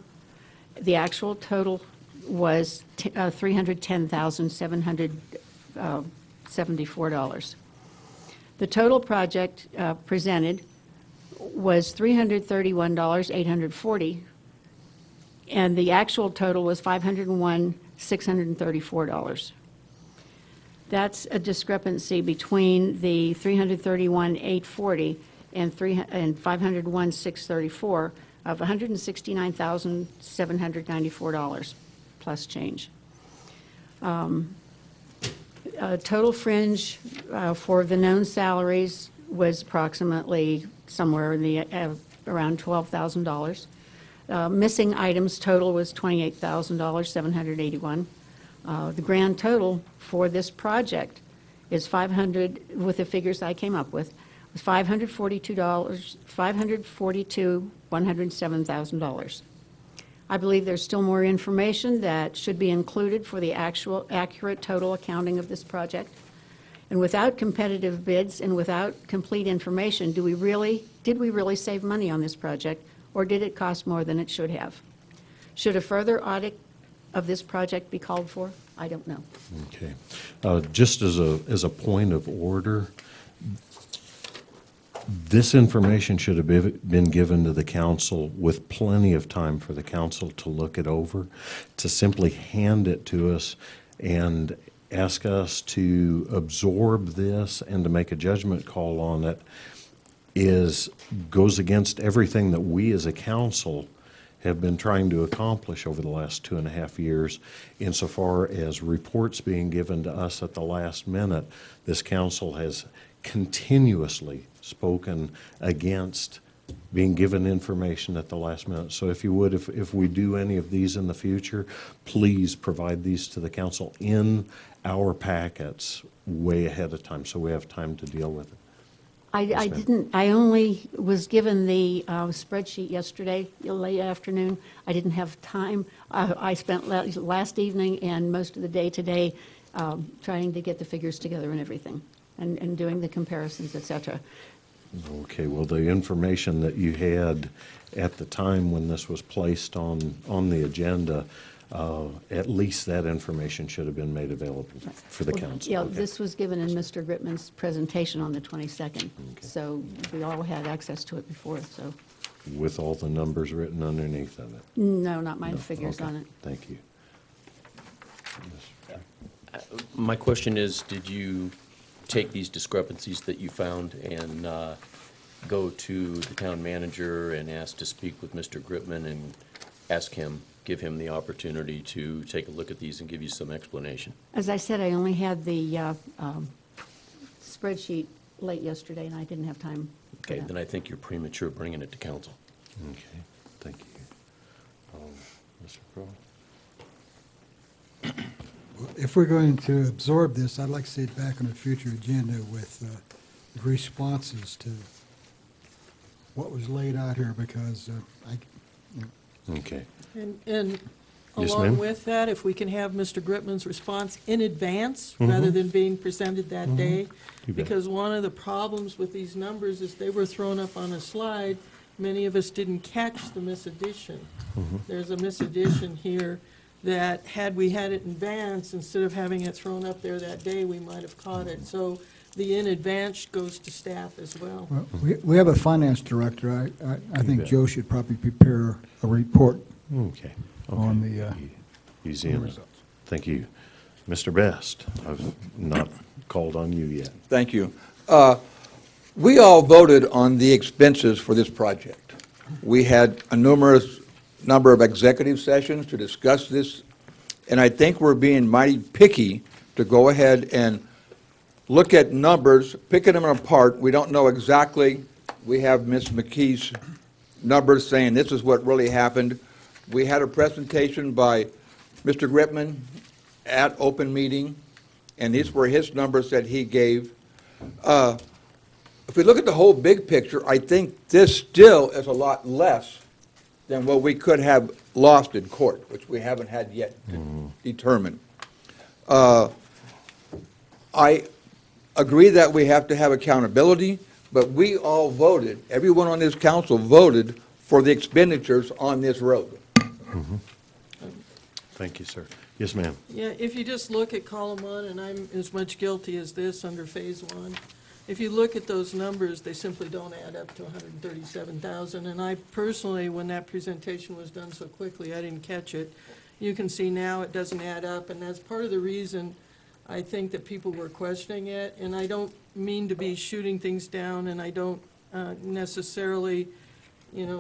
The actual total was $310,774. The total project presented was $331,840, and the actual total was $501,634. That's a discrepancy between the $331,840 and $501,634 of $169,794 plus change. Total fringe for the known salaries was approximately somewhere in the around $12,000. Missing items total was $28,781. The grand total for this project is with the figures I came up with, was $542,107,000. I believe there's still more information that should be included for the actual accurate total accounting of this project. And without competitive bids and without complete information, did we really save money on this project, or did it cost more than it should have? Should a further audit of this project be called for? I don't know. Okay. Just as a point of order, this information should have been given to the council with plenty of time for the council to look it over. To simply hand it to us and ask us to absorb this and to make a judgment call on it goes against everything that we as a council have been trying to accomplish over the last 2.5 years insofar as reports being given to us at the last minute. This council has continuously spoken against being given information at the last minute. So if you would, if we do any of these in the future, please provide these to the council in our packets way ahead of time so we have time to deal with it. I only was given the spreadsheet yesterday, late afternoon. I didn't have time. I spent last evening and most of the day today trying to get the figures together and everything, and doing the comparisons, et cetera. Okay, well, the information that you had at the time when this was placed on the agenda, at least that information should have been made available for the council. Yeah, Okay. this was given in Mr. Gritman's presentation on the 22nd, so we all had access to it before, so. With all the numbers written underneath of it? No, not my No? figures Okay. on it. Thank you. My question is, did you take these discrepancies that you found and go to the town manager and ask to speak with Mr. Gritman and give him the opportunity to take a look at these and give you some explanation? As I said, I only had the spreadsheet late yesterday, and I didn't have time for Okay, that. then I think you're premature bringing it to council. Okay, thank you. Mr. Crowe? If we're going to absorb this, I'd like to see it back on a future agenda with responses to what was laid out here, because Okay. And Yes, along ma'am. with that, if we can have Mr. Gripman's response in advance, Mhm. rather than being presented that day. You bet. Because one of the problems with these numbers is they were thrown up on a slide. Many of us didn't catch the misaddition. Mhm. There's a misaddition here that had we had it in advance, instead of having it thrown up there that day, we might have caught it. So the in advance goes to staff as well. well, we have a finance director. I think bet. Joe should probably prepare a report Okay. on the Easy enough. Thank you. Mr. Best, I've not called on you yet. Thank you. We all voted on the expenses for this project. We had a numerous number of executive sessions to discuss this, and I think we're being mighty picky to go ahead and look at numbers, picking them apart. We don't know exactly. We have Ms. McKee's numbers saying this is what really happened. We had a presentation by Mr. Gripman at open meeting, and these were his numbers that he gave. If we look at the whole big picture, I think this still is a lot less than what we could have lost in court, which we haven't had yet to determine. I agree that we have to have accountability, but we all voted, everyone on this council voted for the expenditures on this road. Thank you, sir. Yes, ma'am. Yeah, if you just look at column one, and I'm as much guilty as this under phase one, if you look at those numbers, they simply don't add up to 137,000. And I personally, when that presentation was done so quickly, I didn't catch it. You can see now it doesn't add up, and that's part of the reason I think that people were questioning it. And I don't mean to be shooting things down, and I don't necessarily,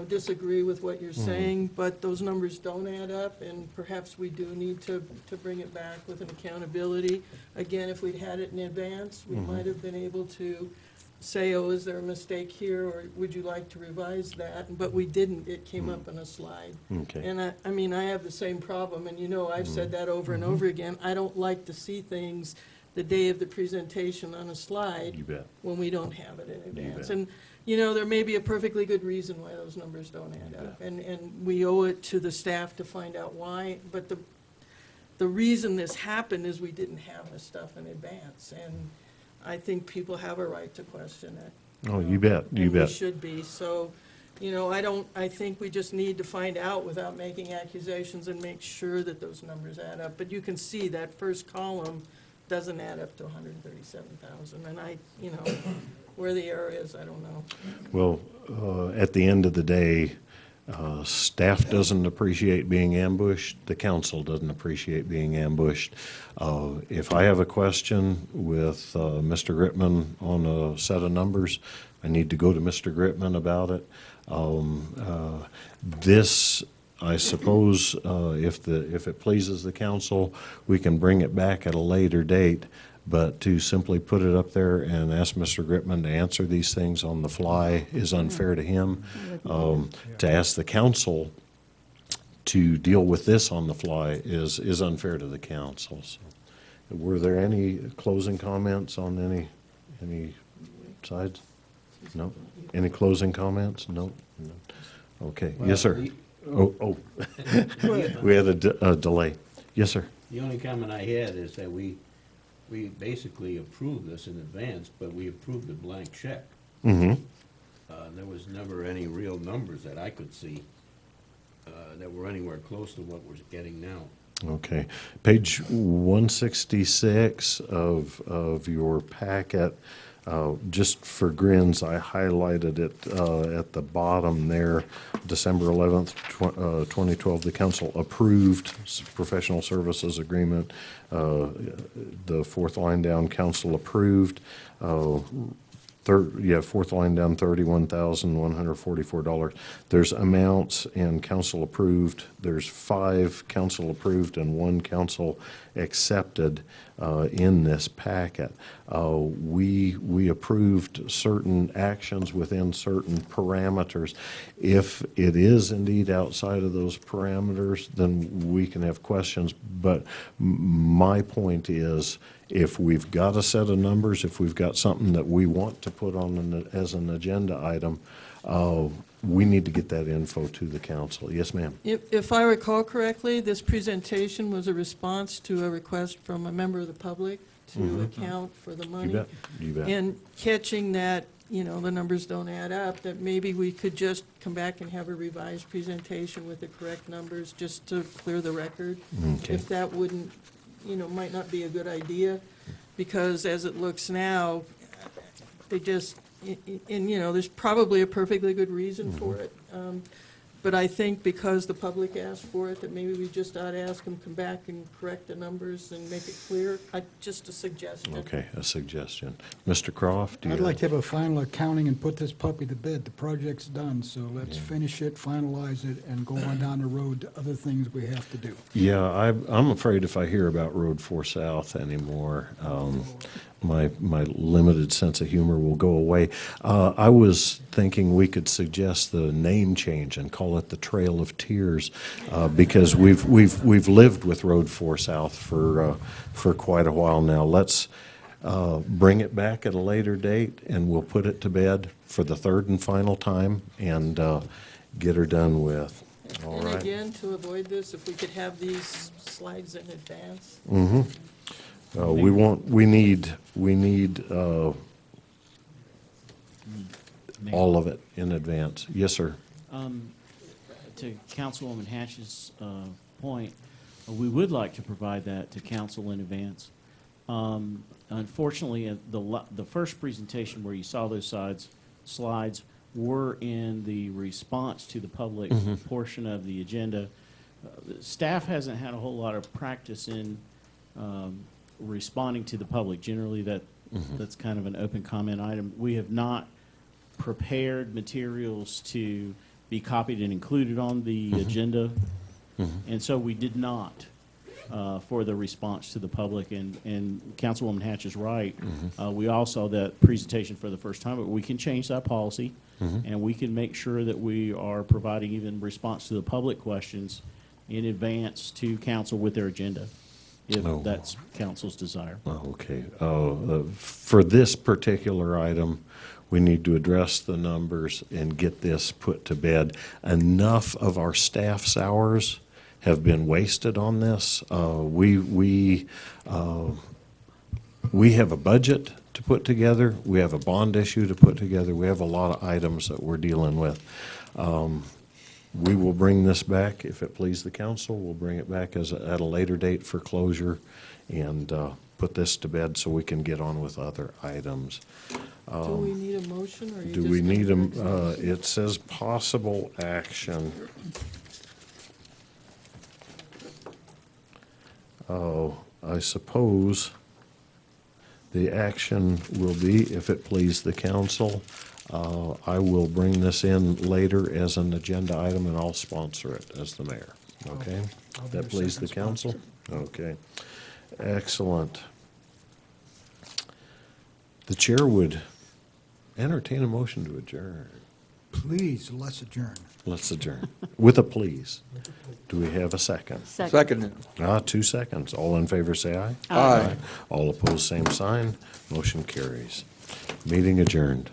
disagree with what you're saying, but those numbers don't add up, and perhaps we do need to bring it back with an accountability. Again, if we'd had it in advance, we might have been able to say, oh, is there a mistake here, or would you like to revise that? But we didn't. It came up on a slide. Okay. And I have the same problem, and I've said that over and over again. I don't like to see things the day of the presentation on a slide. You bet. When we don't have it in advance. bet. And there may be a perfectly good reason why those numbers don't add up, and we owe it to the staff to find out why. But the reason this happened is we didn't have this stuff in advance, and I think people have a right to question it. Oh, you bet, you And bet. we should be. So, I think we just need to find out without making accusations and make sure that those numbers add up. But you can see that first column doesn't add up to 137,000, and where the error is, I don't know. Well, at the end of the day, staff doesn't appreciate being ambushed. The council doesn't appreciate being ambushed. If I have a question with Mr. Gripman on a set of numbers, I need to go to Mr. Gripman about it. This, I suppose, if it pleases the council, we can bring it back at a later date. But to simply put it up there and ask Mr. Gripman to answer these things on the fly is unfair to him. To ask the council to deal with this on the fly is unfair to the council. So, were there any closing comments on any sides? No? Any closing comments? No? No. Okay. Yes, sir. Oh. We had a delay. Yes, sir. The only comment I had is that we basically approved this in advance, but we approved a blank check. Mm-hmm. There was never any real numbers that I could see that were anywhere close to what we're getting now. Okay. Page 166 of your packet, just for grins, I highlighted it at the bottom there. December 11th, 2012, the council approved professional services agreement. The fourth line down, council approved. fourth line down, $31,144. There's amounts and council approved. There's 5 council approved and 1 council accepted in this packet. We approved certain actions within certain parameters. If it is indeed outside of those parameters, then we can have questions. But my point is, if we've got a set of numbers, if we've got something that we want to put on as an agenda item, we need to get that info to the council. Yes, ma'am. If I recall correctly, this presentation was a response to a request from a member of the public to account for the money. You bet. And catching that, the numbers don't add up, that maybe we could just come back and have a revised presentation with the correct numbers, just to clear the record. Okay. If that wouldn't, might not be a good idea, because as it looks now, they just, there's probably a perfectly good reason for it. But I think because the public asked for it, that maybe we just ought to ask them to come back and correct the numbers and make it clear. Just a suggestion. Okay, a suggestion. Mr. Croft? I'd like to have a final accounting and put this puppy to bed. The project's done, so let's finish it, finalize it, and go on down the road to other things we have to do. Yeah, I'm afraid if I hear about Road 4 South anymore, my limited sense of humor will go away. I was thinking we could suggest the name change and call it the Trail of Tears, because we've lived with Road 4 South for quite a while now. Let's bring it back at a later date, and we'll put it to bed for the third and final time and get her done with. All And right. again, to avoid this, if we could have these slides in advance. We need all of it in advance. Yes, sir. To Councilwoman Hatch's point, we would like to provide that to council in advance. Unfortunately, the first presentation where you saw those slides were in the response to the public portion of the agenda. Staff hasn't had a whole lot of practice in responding to the public. Generally, that's kind of an open comment item. We have not prepared materials to be copied and included on the agenda, and so we did not for the response to the public. And Councilwoman Hatch is right. We all saw that presentation for the first time, but we can change that policy, and we can make sure that we are providing even response to the public questions in advance to council with their agenda, if that's council's desire. Okay. For this particular item, we need to address the numbers and get this put to bed. Enough of our staff's hours have been wasted on this. We have a budget to put together. We have a bond issue to put together. We have a lot of items that we're dealing with. We will bring this back, if it please the council. We'll bring it back at a later date for closure and put this to bed so we can get on with other items. Do we need a motion, or you Do just we need gonna it says possible action. I suppose the action will be, if it please the council, I will bring this in later as an agenda item, and I'll sponsor it as the mayor. Okay? I'll be That your please the second council? Okay. Excellent. The chair would entertain a motion to adjourn. Please, let's adjourn. Let's adjourn. With a please. Do we have a second? Second. 2 seconds. All in favor, say aye. Aye. All opposed, same sign. Motion carries. Meeting adjourned.